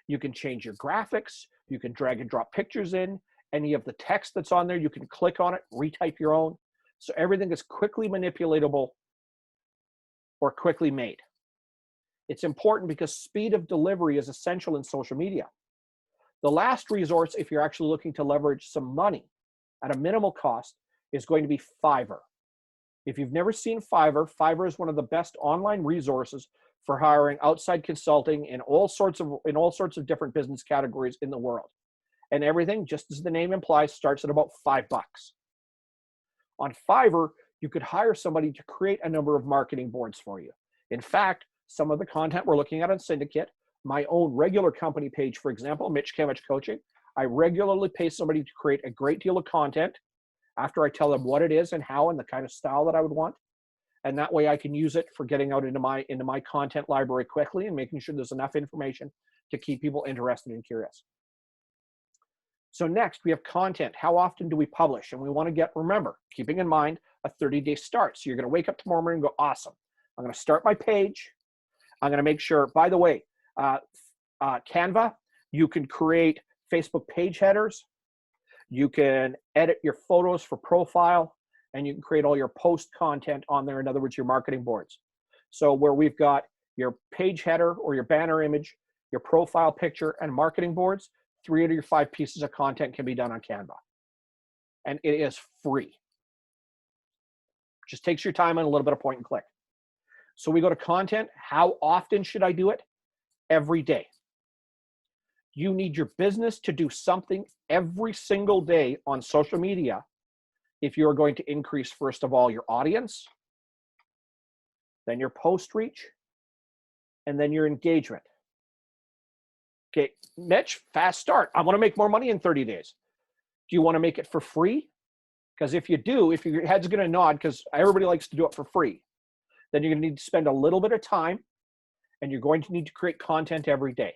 You can change your graphics. You can drag and drop pictures in. Any of the text that's on there, you can click on it, retype your own. So everything is quickly manipulatable or quickly made. It's important because speed of delivery is essential in social media. The last resource, if you're actually looking to leverage some money at a minimal cost, is going to be Fiverr. If you've never seen Fiverr, Fiverr is one of the best online resources for hiring outside consulting in all sorts of different business categories in the world. And everything, just as the name implies, starts at about $5. On Fiverr, you could hire somebody to create a number of marketing boards for you. In fact, some of the content we're looking at on Cyndicate, my own regular company page, for example, Mitch Cammidge Coaching, I regularly pay somebody to create a great deal of content after I tell them what it is and how and the kind of style that I would want. And that way I can use it for getting out into my content library quickly and making sure there's enough information to keep people interested and curious. So next, we have content. How often do we publish? And we want to remember, keeping in mind a 30-day start. So you're going to wake up tomorrow morning and go, awesome. I'm going to start my page. I'm going to make sure, by the way, Canva, you can create Facebook page headers. You can edit your photos for profile, and you can create all your post content on there. In other words, your marketing boards. So where we've got your page header or your banner image, your profile picture, and marketing boards, 3 out of your 5 pieces of content can be done on Canva. And it is free. Just takes your time and a little bit of point and click. So we go to content. How often should I do it? Every day. You need your business to do something every single day on social media if you're going to increase, first of all, your audience, then your post reach, and then your engagement. Okay, Mitch, fast start. I want to make more money in 30 days. Do you want to make it for free? Because if you do, if your head's going to nod, because everybody likes to do it for free, then you're going to need to spend a little bit of time, and you're going to need to create content every day.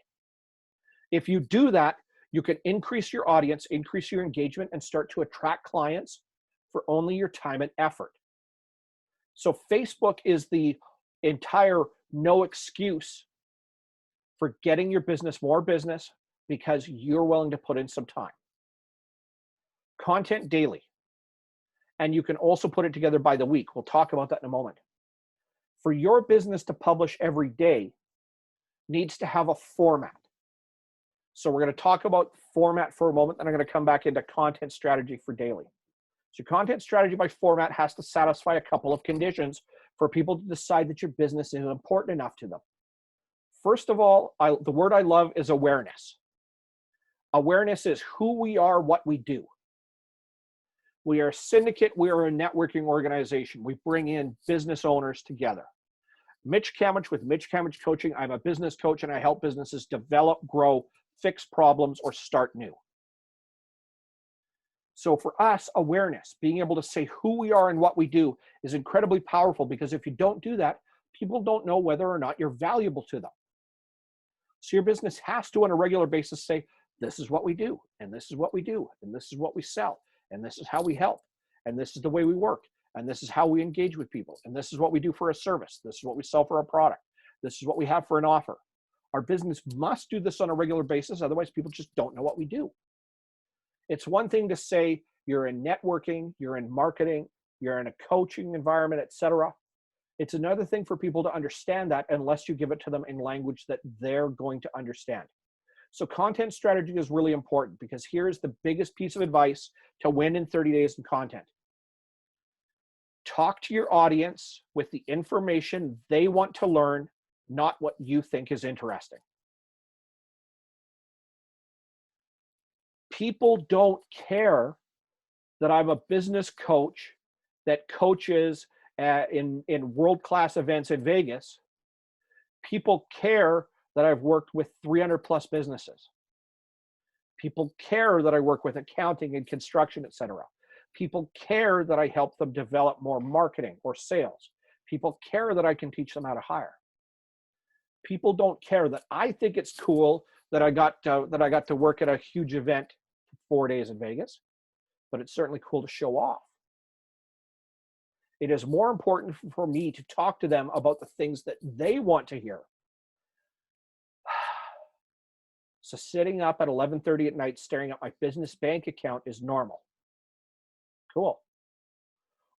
If you do that, you can increase your audience, increase your engagement, and start to attract clients for only your time and effort. So Facebook is the entire no excuse for getting your business more business because you're willing to put in some time. Content daily. And you can also put it together by the week. We'll talk about that in a moment. For your business to publish every day needs to have a format. So we're going to talk about format for a moment, then I'm going to come back into content strategy for daily. So content strategy by format has to satisfy a couple of conditions for people to decide that your business is important enough to them. First of all, the word I love is awareness. Awareness is who we are, what we do. We are a syndicate. We are a networking organization. We bring in business owners together. Mitch Cammidge with Mitch Cammidge Coaching. I'm a business coach and I help businesses develop, grow, fix problems, or start new. So for us, awareness, being able to say who we are and what we do is incredibly powerful, because if you don't do that, people don't know whether or not you're valuable to them. So your business has to, on a regular basis, say, this is what we do, and this is what we do, and this is what we sell, and this is how we help, and this is the way we work, and this is how we engage with people, and this is what we do for a service, this is what we sell for a product, this is what we have for an offer. Our business must do this on a regular basis, otherwise people just don't know what we do. It's one thing to say you're in networking, you're in marketing, you're in a coaching environment, etc. It's another thing for people to understand that unless you give it to them in language that they're going to understand. So content strategy is really important, because here's the biggest piece of advice to win in 30 days in content. Talk to your audience with the information they want to learn, not what you think is interesting. People don't care that I'm a business coach that coaches in world-class events in Vegas. People care that I've worked with 300 plus businesses. People care that I work with accounting and construction, etc. People care that I help them develop more marketing or sales. People care that I can teach them how to hire. People don't care that I think it's cool that I got to work at a huge event 4 days in Vegas, but it's certainly cool to show off. It is more important for me to talk to them about the things that they want to hear. So sitting up at 11:30 at night staring at my business bank account is normal. Cool.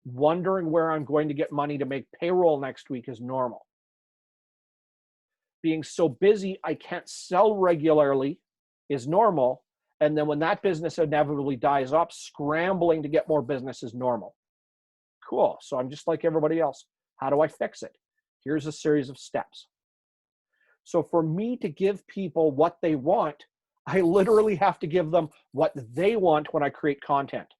Wondering where I'm going to get money to make payroll next week is normal. Being so busy I can't sell regularly is normal. And then when that business inevitably dies up, scrambling to get more business is normal. Cool. So I'm just like everybody else. How do I fix it? Here's a series of steps. So for me to give people what they want, I literally have to give them what they want when I create content.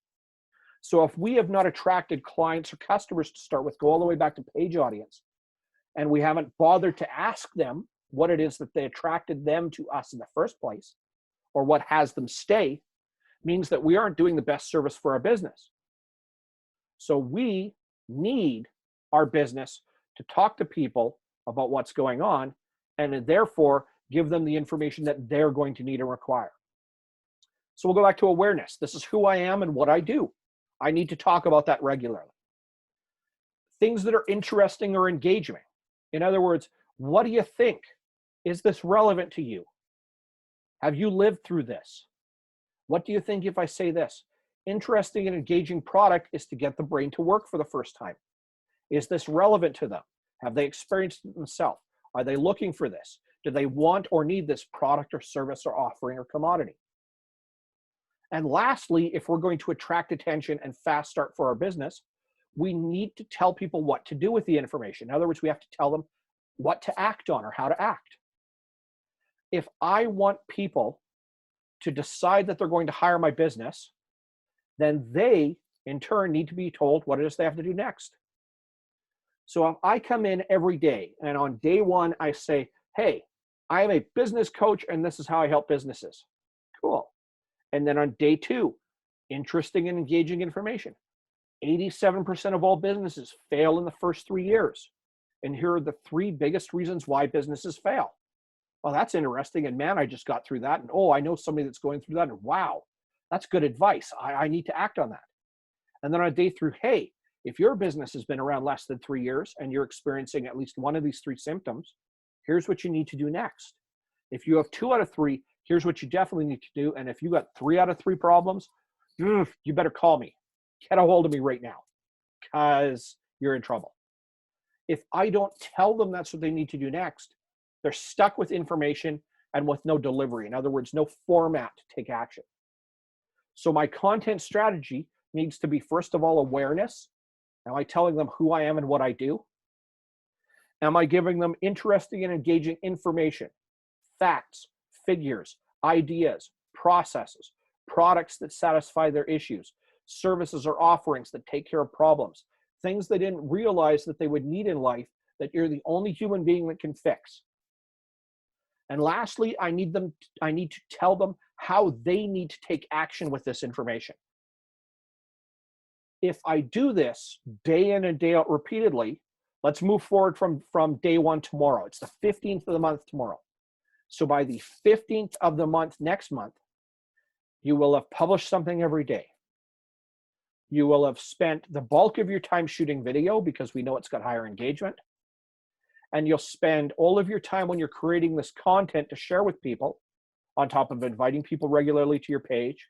So if we have not attracted clients or customers to start with, go all the way back to page audience, and we haven't bothered to ask them what it is that they attracted them to us in the first place, or what has them stay, means that we aren't doing the best service for our business. So we need our business to talk to people about what's going on, and therefore give them the information that they're going to need and require. So we'll go back to awareness. This is who I am and what I do. I need to talk about that regularly. Things that are interesting or engaging. In other words, what do you think? Is this relevant to you? Have you lived through this? What do you think if I say this? Interesting and engaging product is to get the brain to work for the first time. Is this relevant to them? Have they experienced it themselves? Are they looking for this? Do they want or need this product or service or offering or commodity? And lastly, if we're going to attract attention and fast start for our business, we need to tell people what to do with the information. In other words, we have to tell them what to act on or how to act. If I want people to decide that they're going to hire my business, then they, in turn, need to be told what it is they have to do next. So if I come in every day and on day one, I say, hey, I am a business coach and this is how I help businesses. Cool. And then on day two, interesting and engaging information. 87% of all businesses fail in the first 3 years. And here are the 3 biggest reasons why businesses fail. Well, that's interesting. And man, I just got through that. And oh, I know somebody that's going through that. And wow, that's good advice. I need to act on that. And then on day 3, hey, if your business has been around less than 3 years and you're experiencing at least one of these 3 symptoms, here's what you need to do next. If you have 2 out of 3, here's what you definitely need to do. And if you got 3 out of 3 problems, you better call me. Get a hold of me right now because you're in trouble. If I don't tell them that's what they need to do next, they're stuck with information and with no delivery. In other words, no format to take action. So my content strategy needs to be, first of all, awareness. Am I telling them who I am and what I do? Am I giving them interesting and engaging information, facts, figures, ideas, processes, products that satisfy their issues, services or offerings that take care of problems, things they didn't realize that they would need in life that you're the only human being that can fix? And lastly, I need to tell them how they need to take action with this information. If I do this day in and day out repeatedly, let's move forward from day 1 tomorrow. It's the 15th of the month tomorrow. So by the 15th of the month next month, you will have published something every day. You will have spent the bulk of your time shooting video because we know it's got higher engagement. And you'll spend all of your time when you're creating this content to share with people, on top of inviting people regularly to your page,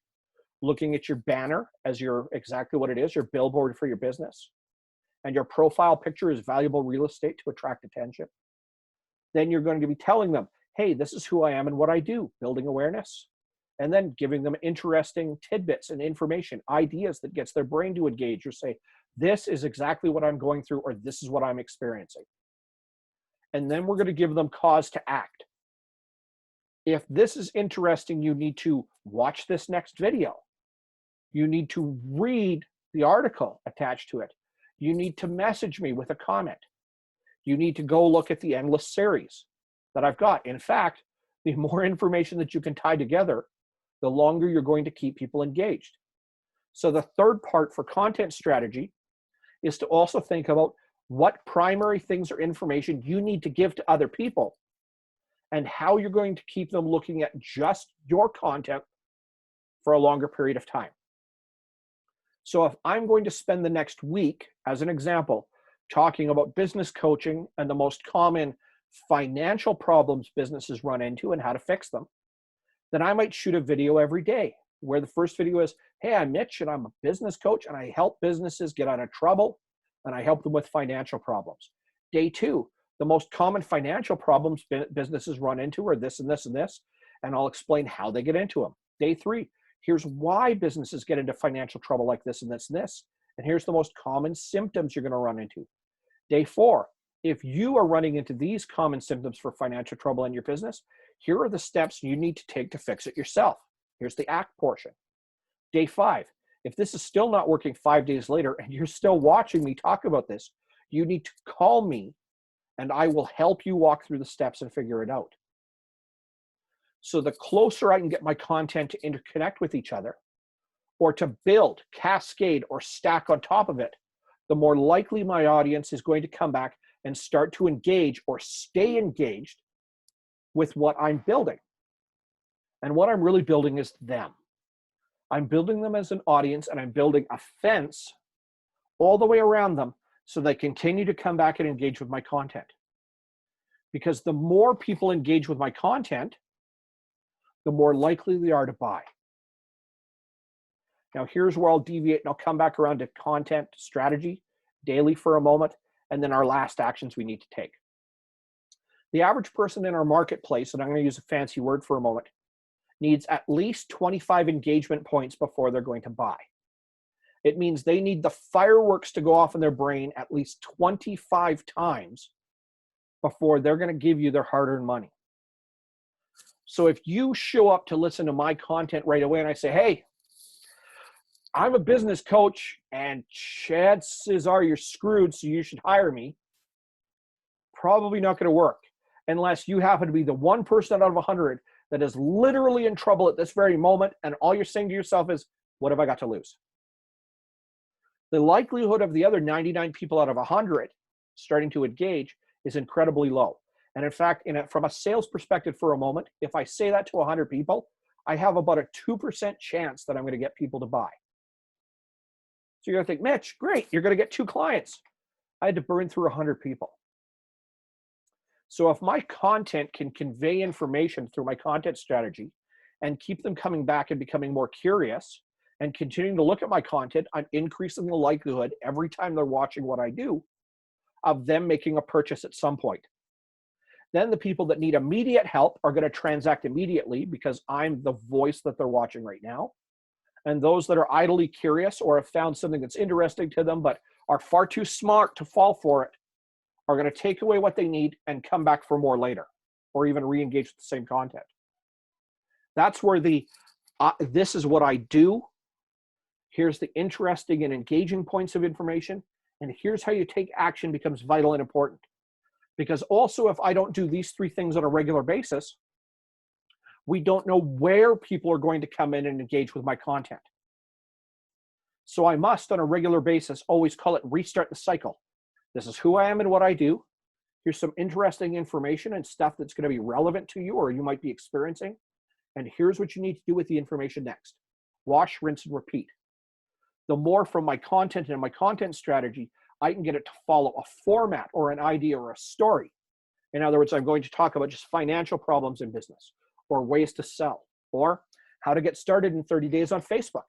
looking at your banner as exactly what it is, your billboard for your business, and your profile picture is valuable real estate to attract attention. Then you're going to be telling them, hey, this is who I am and what I do, building awareness, and then giving them interesting tidbits and information, ideas that gets their brain to engage or say, this is exactly what I'm going through, or this is what I'm experiencing. And then we're going to give them cause to act. If this is interesting, you need to watch this next video. You need to read the article attached to it. You need to message me with a comment. You need to go look at the endless series that I've got. In fact, the more information that you can tie together, the longer you're going to keep people engaged. So the third part for content strategy is to also think about what primary things or information you need to give to other people and how you're going to keep them looking at just your content for a longer period of time. So if I'm going to spend the next week, as an example, talking about business coaching and the most common financial problems businesses run into and how to fix them, Then I might shoot a video every day where the first video is, hey, I'm Mitch and I'm a business coach and I help businesses get out of trouble and I help them with financial problems. Day 2, the most common financial problems businesses run into are this and this and this, and I'll explain how they get into them. Day 3, here's why businesses get into financial trouble like this and this and this, and here's the most common symptoms you're going to run into. Day 4, if you are running into these common symptoms for financial trouble in your business, here are the steps you need to take to fix it yourself. Here's the act portion. Day 5, if this is still not working 5 days later and you're still watching me talk about this, you need to call me and I will help you walk through the steps and figure it out. So the closer I can get my content to interconnect with each other, or to build, cascade, or stack on top of it, the more likely my audience is going to come back and start to engage or stay engaged with what I'm building. And what I'm really building is them. I'm building them as an audience, and I'm building a fence all the way around them so they continue to come back and engage with my content. Because the more people engage with my content, the more likely they are to buy. Now here's where I'll deviate and I'll come back around to content strategy daily for a moment, and then our last actions we need to take. The average person in our marketplace, and I'm going to use a fancy word for a moment, needs at least 25 engagement points before they're going to buy. It means they need the fireworks to go off in their brain at least 25 times before they're going to give you their hard-earned money. So if you show up to listen to my content right away and I say, hey, I'm a business coach and chances are you're screwed, so you should hire me, probably not going to work unless you happen to be the one person out of 100 that is literally in trouble at this very moment, and all you're saying to yourself is, what have I got to lose? The likelihood of the other 99 people out of 100 starting to engage is incredibly low. And in fact, from a sales perspective for a moment, if I say that to 100 people, I have about a 2% chance that I'm going to get people to buy. So you're going to think, Mitch, great, you're going to get 2 clients. I had to burn through 100 people. So if my content can convey information through my content strategy and keep them coming back and becoming more curious and continuing to look at my content, I'm increasing the likelihood every time they're watching what I do of them making a purchase at some point. Then the people that need immediate help are going to transact immediately because I'm the voice that they're watching right now. And those that are idly curious or have found something that's interesting to them but are far too smart to fall for it are going to take away what they need and come back for more later, or even re-engage with the same content. That's where this is what I do. Here's the interesting and engaging points of information. And here's how you take action becomes vital and important. Because also, if I don't do these 3 things on a regular basis, we don't know where people are going to come in and engage with my content. So I must, on a regular basis, always call it restart the cycle. This is who I am and what I do. Here's some interesting information and stuff that's going to be relevant to you or you might be experiencing. And here's what you need to do with the information next. Wash, rinse, and repeat. The more from my content and my content strategy, I can get it to follow a format or an idea or a story. In other words, I'm going to talk about just financial problems in business, or ways to sell, or how to get started in 30 days on Facebook.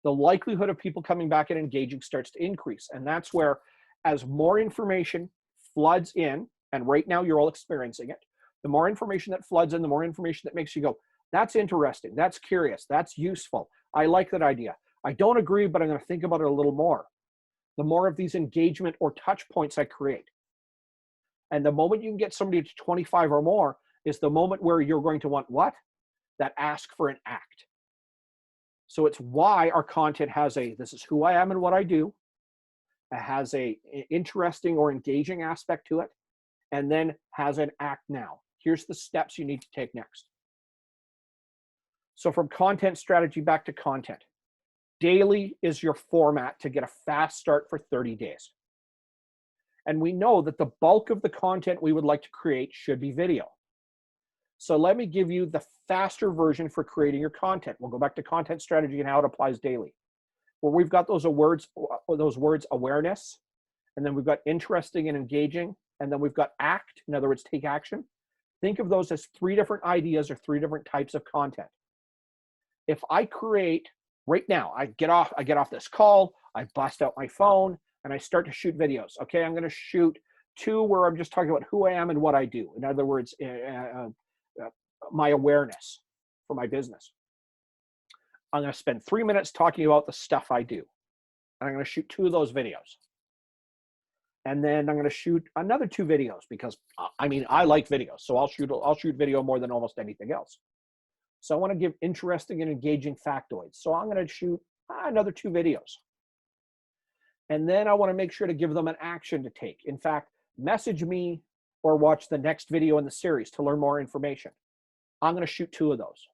The likelihood of people coming back and engaging starts to increase. And that's where, as more information floods in, and right now you're all experiencing it, the more information that floods in, the more information that makes you go, that's interesting, that's curious, that's useful, I like that idea. I don't agree, but I'm going to think about it a little more. The more of these engagement or touch points I create. And the moment you can get somebody to 25 or more is the moment where you're going to want what? That ask for an act. So it's why our content has this is who I am and what I do. It has a interesting or engaging aspect to it, and then has an act now. Here's the steps you need to take next. So from content strategy back to content. Daily is your format to get a fast start for 30 days. And we know that the bulk of the content we would like to create should be video. So let me give you the faster version for creating your content. We'll go back to content strategy and how it applies daily. Where we've got those words awareness, and then we've got interesting and engaging, and then we've got act, in other words, take action. Think of those as 3 different ideas or 3 different types of content. If I create right now, I get off this call, I bust out my phone, and I start to shoot videos. Okay, I'm going to shoot 2 where I'm just talking about who I am and what I do. In other words, my awareness for my business. I'm going to spend 3 minutes talking about the stuff I do. And I'm going to shoot 2 of those videos. And then I'm going to shoot another 2 videos because I mean, I like videos. So I'll shoot video more than almost anything else. So I want to give interesting and engaging factoids. So I'm going to shoot another 2 videos. And then I want to make sure to give them an action to take. In fact, message me or watch the next video in the series to learn more information. I'm going to shoot 2 of those.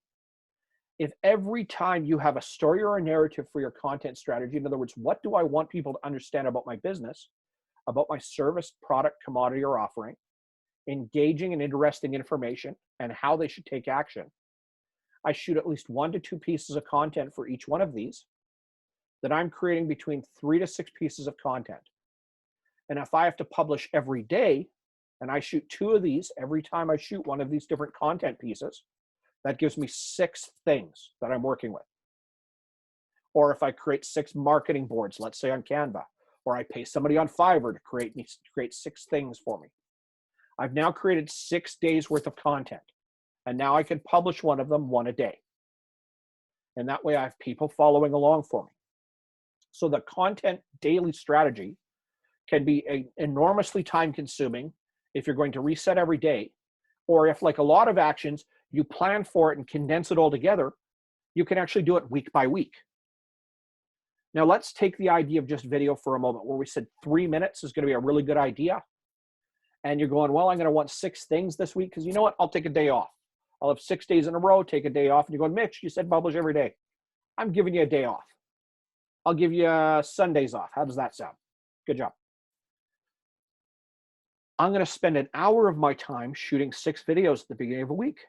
If every time you have a story or a narrative for your content strategy, in other words, what do I want people to understand about my business, about my service, product, commodity, or offering, engaging and interesting information, and how they should take action, I shoot at least 1 to 2 pieces of content for each one of these, that I'm creating between 3 to 6 pieces of content. And if I have to publish every day, and I shoot 2 of these every time I shoot one of these different content pieces, that gives me 6 things that I'm working with. Or if I create 6 marketing boards, let's say on Canva, or I pay somebody on Fiverr to create 6 things for me. I've now created 6 days worth of content. And now I can publish one of them 1 a day. And that way I have people following along for me. So the content daily strategy can be enormously time consuming if you're going to reset every day, or if, like a lot of actions, you plan for it and condense it all together, you can actually do it week by week. Now let's take the idea of just video for a moment, where we said 3 minutes is going to be a really good idea. And you're going, well, I'm going to want 6 things this week because you know what? I'll take a day off. I'll have 6 days in a row, take a day off. And you're going, Mitch, you said publish every day. I'm giving you a day off. I'll give you Sundays off. How does that sound? Good job. I'm going to spend an hour of my time shooting 6 videos at the beginning of a week.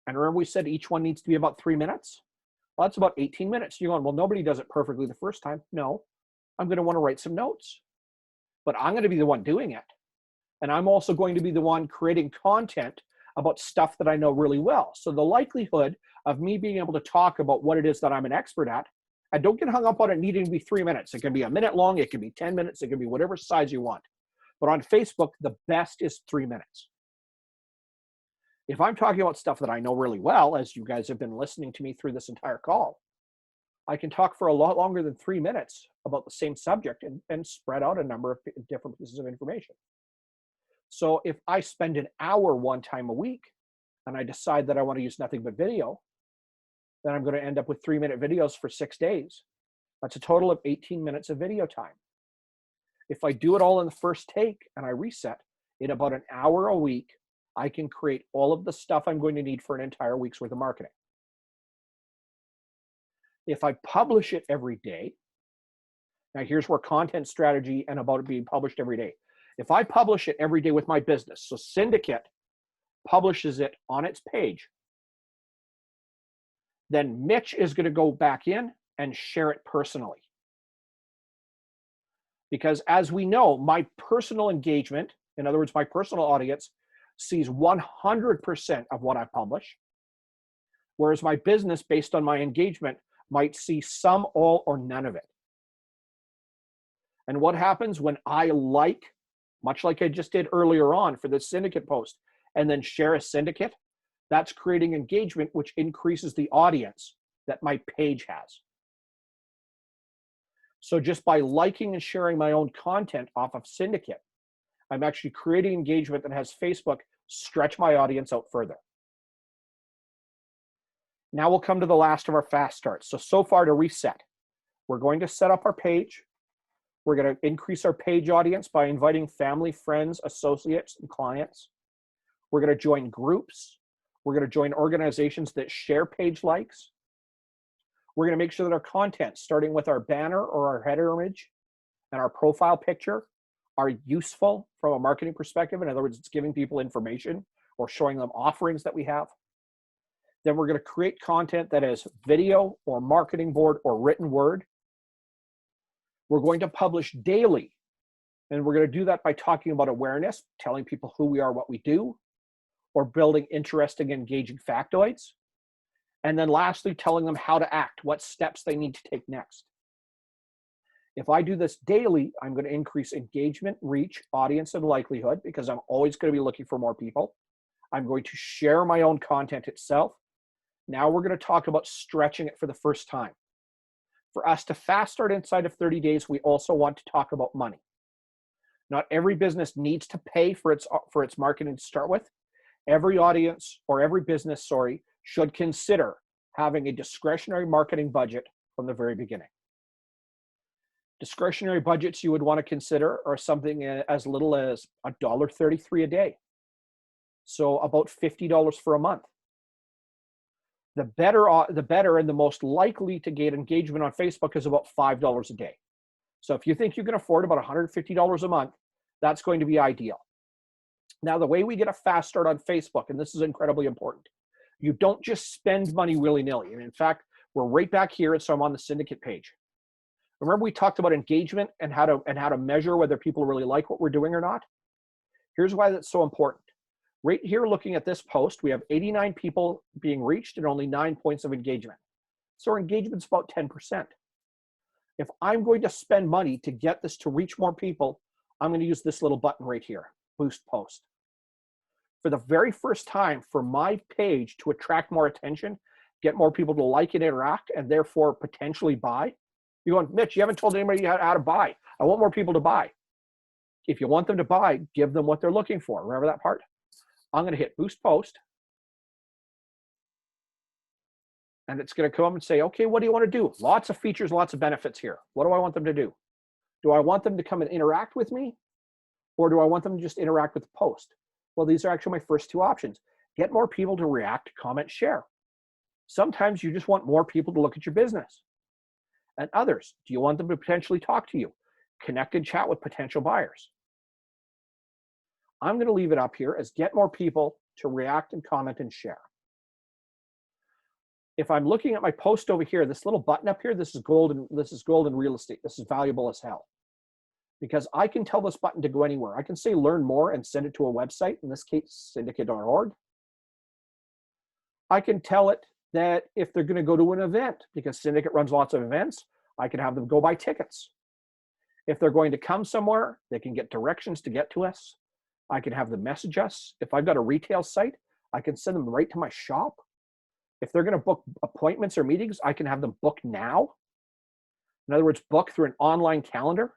And remember we said each one needs to be about 3 minutes? Well, that's about 18 minutes. You're going, well, nobody does it perfectly the first time. No, I'm going to want to write some notes. But I'm going to be the one doing it. And I'm also going to be the one creating content about stuff that I know really well. So the likelihood of me being able to talk about what it is that I'm an expert at, and don't get hung up on it needing to be 3 minutes. It can be a minute long. It can be 10 minutes. It can be whatever size you want. But on Facebook, the best is 3 minutes. If I'm talking about stuff that I know really well, as you guys have been listening to me through this entire call, I can talk for a lot longer than 3 minutes about the same subject and spread out a number of different pieces of information. So if I spend an hour 1 time a week and I decide that I want to use nothing but video, then I'm going to end up with 3-minute videos for 6 days. That's a total of 18 minutes of video time. If I do it all in the first take and I reset, in about an hour a week, I can create all of the stuff I'm going to need for an entire week's worth of marketing. If I publish it every day, now here's where content strategy and about it being published every day. If I publish it every day with my business, so Cyndicate publishes it on its page, then Mitch is going to go back in and share it personally. Because as we know, my personal engagement, in other words, my personal audience, sees 100% of what I publish, whereas my business, based on my engagement, might see some, all, or none of it. And what happens when I like, much like I just did earlier on for the Cyndicate post, and then share a Cyndicate, that's creating engagement, which increases the audience that my page has. So just by liking and sharing my own content off of Cyndicate, I'm actually creating engagement that has Facebook stretch my audience out further. Now we'll come to the last of our fast starts. So far to reset, we're going to set up our page. We're going to increase our page audience by inviting family, friends, associates, and clients. We're going to join groups. We're going to join organizations that share page likes. We're going to make sure that our content, starting with our banner or our header image and our profile picture, are useful from a marketing perspective. In other words, it's giving people information or showing them offerings that we have. Then we're going to create content that is video or marketing board or written word. We're going to publish daily. And we're going to do that by talking about awareness, telling people who we are, what we do. or building interesting, engaging factoids. And then lastly, telling them how to act, what steps they need to take next. If I do this daily, I'm going to increase engagement, reach, audience, and likelihood, because I'm always going to be looking for more people. I'm going to share my own content itself. Now we're going to talk about stretching it for the first time. For us to fast start inside of 30 days, we also want to talk about money. Not every business needs to pay for its marketing to start with. Every audience, or every business, should consider having a discretionary marketing budget from the very beginning. Discretionary budgets you would want to consider are something as little as $1.33 a day. So about $50 for a month. The better and the most likely to get engagement on Facebook is about $5 a day. So if you think you can afford about $150 a month, that's going to be ideal. Now, the way we get a fast start on Facebook, and this is incredibly important, you don't just spend money willy-nilly. And in fact, we're right back here, and so I'm on the Cyndicate page. Remember we talked about engagement and how to measure whether people really like what we're doing or not? Here's why that's so important. Right here, looking at this post, we have 89 people being reached and only 9 points of engagement. So our engagement's about 10%. If I'm going to spend money to get this to reach more people, I'm going to use this little button right here, Boost Post. For the very first time, for my page to attract more attention, get more people to like and interact, and therefore potentially buy, you're going, Mitch, you haven't told anybody how to buy. I want more people to buy. If you want them to buy, give them what they're looking for. Remember that part? I'm going to hit Boost Post. And it's going to come and say, okay, what do you want to do? Lots of features, lots of benefits here. What do I want them to do? Do I want them to come and interact with me? Or do I want them to just interact with the post? Well, these are actually my first two options. Get more people to react, comment, share. Sometimes you just want more people to look at your business. And others, do you want them to potentially talk to you? Connect and chat with potential buyers. I'm going to leave it up here as get more people to react and comment and share. If I'm looking at my post over here, this little button up here, this is gold in real estate. This is valuable as hell. Because I can tell this button to go anywhere. I can say learn more and send it to a website, in this case, syndicate.org. I can tell it that if they're going to go to an event, because Syndicate runs lots of events, I can have them go buy tickets. If they're going to come somewhere, they can get directions to get to us. I can have them message us. If I've got a retail site, I can send them right to my shop. If they're going to book appointments or meetings, I can have them book now. In other words, book through an online calendar.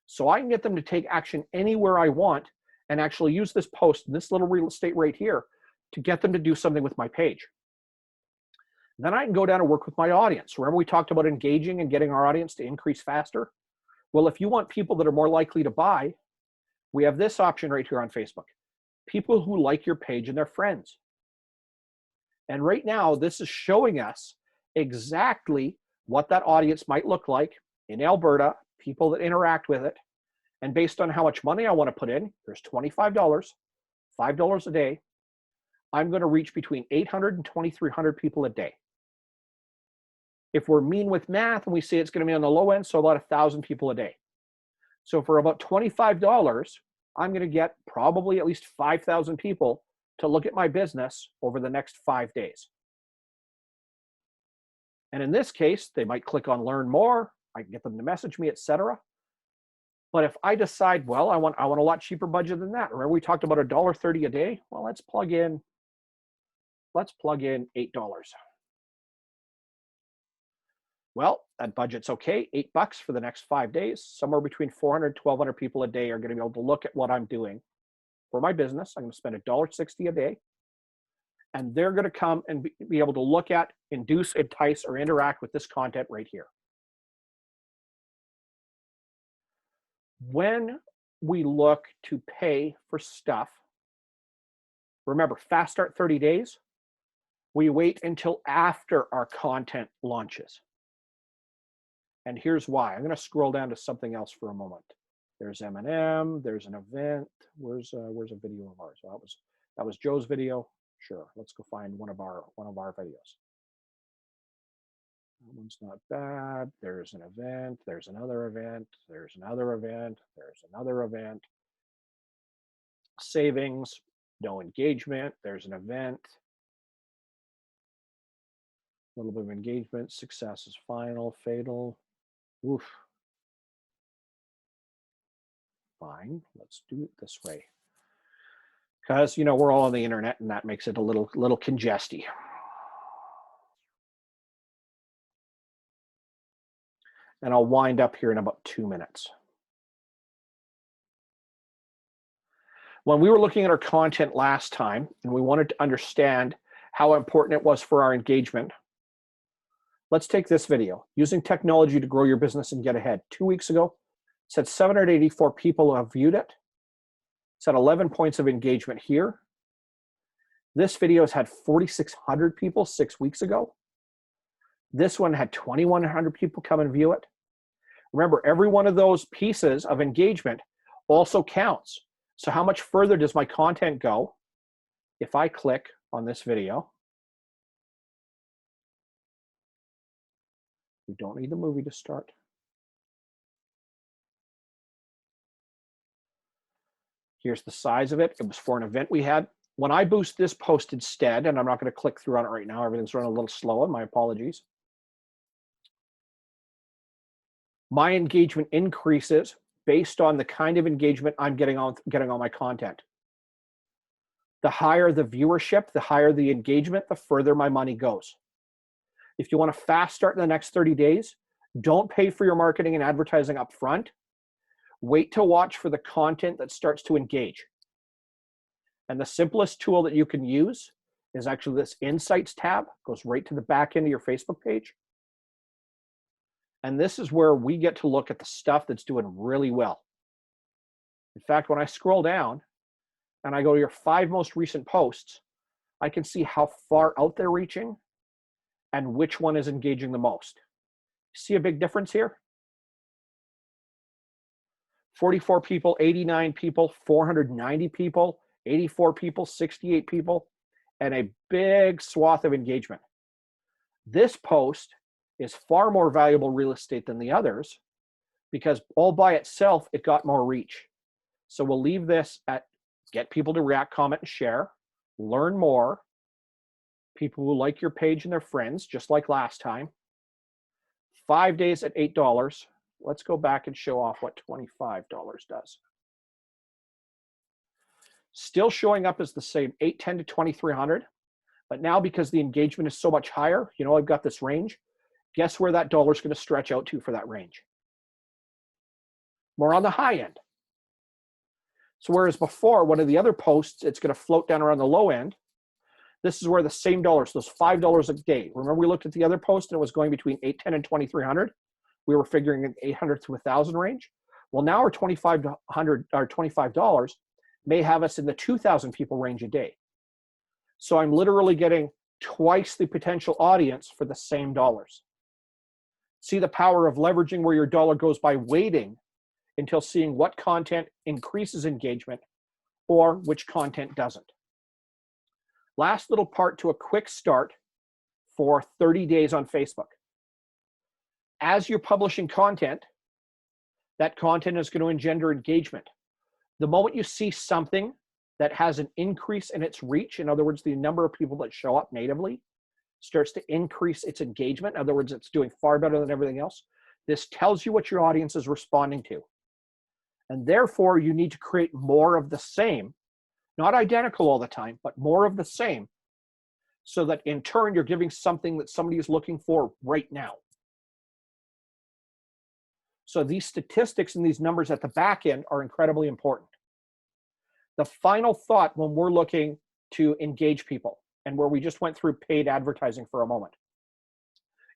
So I can get them to take action anywhere I want and actually use this post, this little real estate right here, to get them to do something with my page. Then I can go down and work with my audience. Remember we talked about engaging and getting our audience to increase faster? Well, if you want people that are more likely to buy, we have this option right here on Facebook. People who like your page and their friends. And right now, this is showing us exactly what that audience might look like in Alberta, people that interact with it. And based on how much money I want to put in, there's $25, $5 a day, I'm going to reach between 800 and 2,300 people a day. If we're mean with math and we say it's going to be on the low end, so about 1,000 people a day. So for about $25, I'm going to get probably at least 5,000 people to look at my business over the next 5 days. And in this case, they might click on learn more. I can get them to message me, etc. But if I decide, well, I want a lot cheaper budget than that. Remember we talked about $1.30 a day? Well, let's plug in $8. Well, that budget's okay, $8 for the next 5 days. Somewhere between 400 and 1,200 people a day are going to be able to look at what I'm doing for my business. I'm going to spend $1.60 a day. And they're going to come and be able to look at, induce, entice, or interact with this content right here. When we look to pay for stuff, remember, fast start 30 days, we wait until after our content launches. And here's why. I'm going to scroll down to something else for a moment. There's M&M, there's an event. Where's a video of ours? Well, that was Joe's video. Sure, let's go find one of our videos. That one's not bad. There's an event, there's another event, there's another event, there's another event. Savings. No engagement. There's an event. A little bit of engagement. Success is final, fatal. Oof. Fine. Let's do it this way. Because, you know, we're all on the internet and that makes it a little congesty. And I'll wind up here in about 2 minutes. When we were looking at our content last time and we wanted to understand how important it was for our engagement, let's take this video, using technology to grow your business and get ahead. 2 weeks ago, it said 784 people have viewed it. It's had 11 points of engagement here. This video has had 4,600 people 6 weeks ago. This one had 2,100 people come and view it. Remember, every one of those pieces of engagement also counts. So how much further does my content go if I click on this video? We don't need the movie to start. Here's the size of it. It was for an event we had. When I boost this post instead, and I'm not going to click through on it right now, everything's running a little slow, my apologies. My engagement increases based on the kind of engagement I'm getting on my content. The higher the viewership, the higher the engagement, the further my money goes. If you want a fast start in the next 30 days, don't pay for your marketing and advertising up front. Wait to watch for the content that starts to engage. And the simplest tool that you can use is actually this Insights tab. Goes right to the back end of your Facebook page. And this is where we get to look at the stuff that's doing really well. In fact, when I scroll down and I go to your 5 most recent posts, I can see how far out they're reaching and which one is engaging the most. See a big difference here? 44 people, 89 people, 490 people, 84 people, 68 people, and a big swath of engagement. This post is far more valuable real estate than the others because all by itself, it got more reach. So we'll leave this at get people to react, comment, and share, learn more, people who like your page and their friends, just like last time. 5 days at $8. Let's go back and show off what $25 does. Still showing up as the same, 810 to 2300, but now because the engagement is so much higher, you know, I've got this range. Guess where that dollar is going to stretch out to for that range? More on the high end. So whereas before, one of the other posts, it's going to float down around the low end. This is where the same dollars, those $5 a day. Remember we looked at the other post and it was going between 810 and 2300. We were figuring an 800 to 1,000 range. Well, now our $25 may have us in the 2,000 people range a day. So I'm literally getting twice the potential audience for the same dollars. See the power of leveraging where your dollar goes by waiting until seeing what content increases engagement or which content doesn't. Last little part to a quick start for 30 days on Facebook. As you're publishing content, that content is going to engender engagement. The moment you see something that has an increase in its reach, in other words, the number of people that show up natively starts to increase its engagement, in other words, it's doing far better than everything else, this tells you what your audience is responding to. And therefore, you need to create more of the same, not identical all the time, but more of the same, so that in turn, you're giving something that somebody is looking for right now. So these statistics and these numbers at the back end are incredibly important. The final thought when we're looking to engage people and where we just went through paid advertising for a moment,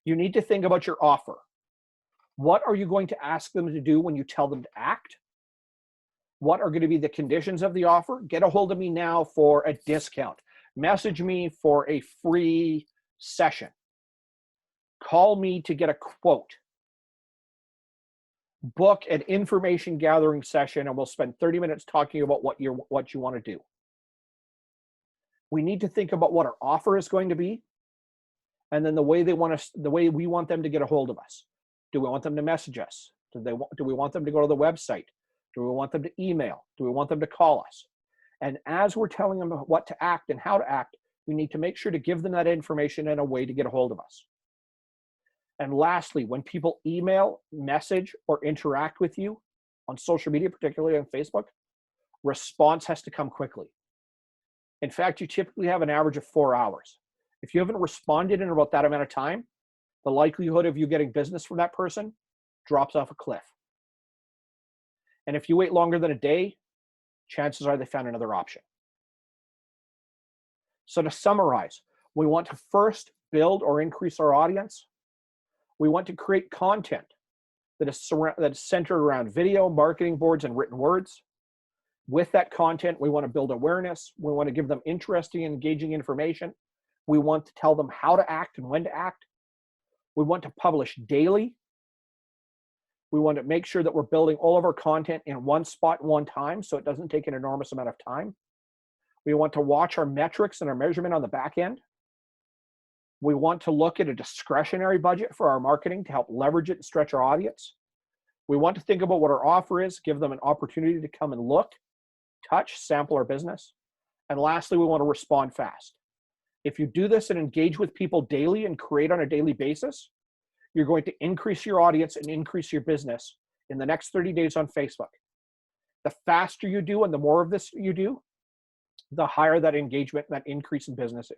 you need to think about your offer. What are you going to ask them to do when you tell them to act? What are going to be the conditions of the offer? Get a hold of me now for a discount. Message me for a free session. Call me to get a quote. Book an information gathering session and we'll spend 30 minutes talking about what you want to do. We need to think about what our offer is going to be and then the way we want them to get a hold of us. Do we want them to message us? Do we want them to go to the website? Do we want them to email? Do we want them to call us? And as we're telling them what to act and how to act, we need to make sure to give them that information and a way to get a hold of us. And lastly, when people email, message, or interact with you on social media, particularly on Facebook, response has to come quickly. In fact, you typically have an average of 4 hours. If you haven't responded in about that amount of time, the likelihood of you getting business from that person drops off a cliff. And if you wait longer than a day, chances are they found another option. So to summarize, we want to first build or increase our audience. We want to create content that is centered around video, marketing boards, and written words. With that content, we want to build awareness. We want to give them interesting and engaging information. We want to tell them how to act and when to act. We want to publish daily. We want to make sure that we're building all of our content in one spot, one time, so it doesn't take an enormous amount of time. We want to watch our metrics and our measurement on the back end. We want to look at a discretionary budget for our marketing to help leverage it and stretch our audience. We want to think about what our offer is, give them an opportunity to come and look, touch, sample our business. And lastly, we want to respond fast. If you do this and engage with people daily and create on a daily basis, you're going to increase your audience and increase your business in the next 30 days on Facebook. The faster you do and the more of this you do, the higher that engagement, that increase in business is.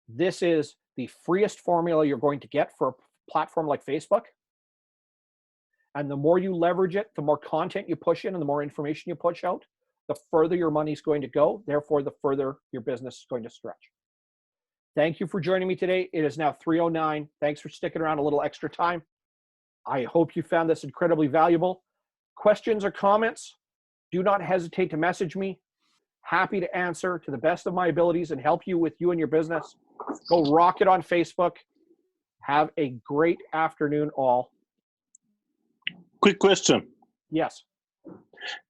This is the freest formula you're going to get for a platform like Facebook. And the more you leverage it, the more content you push in and the more information you push out, the further your money's going to go. Therefore, the further your business is going to stretch. Thank you for joining me today. It is now 3:09. Thanks for sticking around a little extra time. I hope you found this incredibly valuable. Questions or comments, do not hesitate to message me. Happy to answer to the best of my abilities and help you with you and your business. Go rock it on Facebook. Have a great afternoon, all. Quick question. Yes.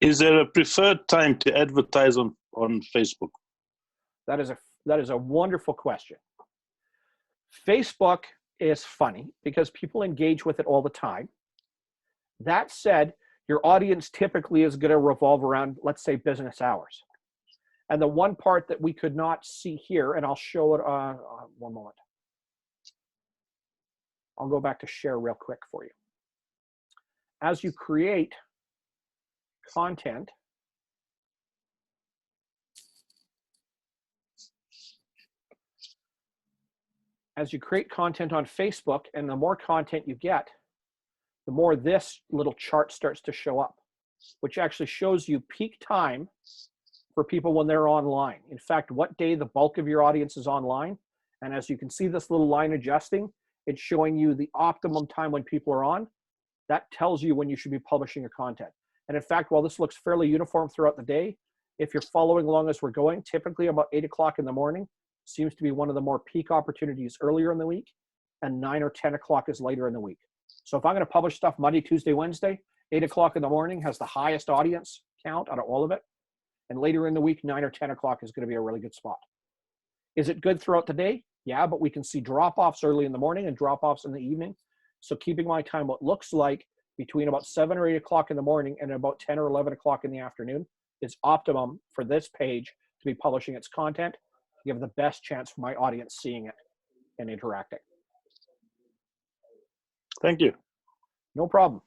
Is there a preferred time to advertise on Facebook? That is a wonderful question. Facebook is funny because people engage with it all the time. That said, your audience typically is going to revolve around, let's say, business hours. And the one part that we could not see here, and I'll show it one moment. I'll go back to share real quick for you. As you create content, on Facebook, and the more content you get, the more this little chart starts to show up, which actually shows you peak time for people when they're online. In fact, what day the bulk of your audience is online. And as you can see this little line adjusting, it's showing you the optimum time when people are on. That tells you when you should be publishing your content. And in fact, while this looks fairly uniform throughout the day, if you're following along as we're going, typically about 8 o'clock in the morning seems to be one of the more peak opportunities earlier in the week, and 9 or 10 o'clock is later in the week. So if I'm going to publish stuff Monday, Tuesday, Wednesday, 8 o'clock in the morning has the highest audience count out of all of it. And later in the week, 9 or 10 o'clock is going to be a really good spot. Is it good throughout the day? Yeah, but we can see drop-offs early in the morning and drop-offs in the evening. So keeping my time what looks like between about 7 or 8 o'clock in the morning and about 10 or 11 o'clock in the afternoon is optimum for this page to be publishing its content, to give the best chance for my audience seeing it and interacting. Thank you. No problem.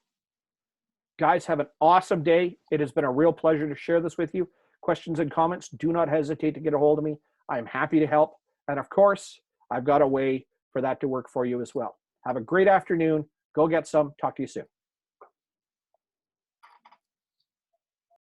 Guys, have an awesome day. It has been a real pleasure to share this with you. Questions and comments, do not hesitate to get a hold of me. I am happy to help. And of course, I've got a way for that to work for you as well. Have a great afternoon. Go get some. Talk to you soon.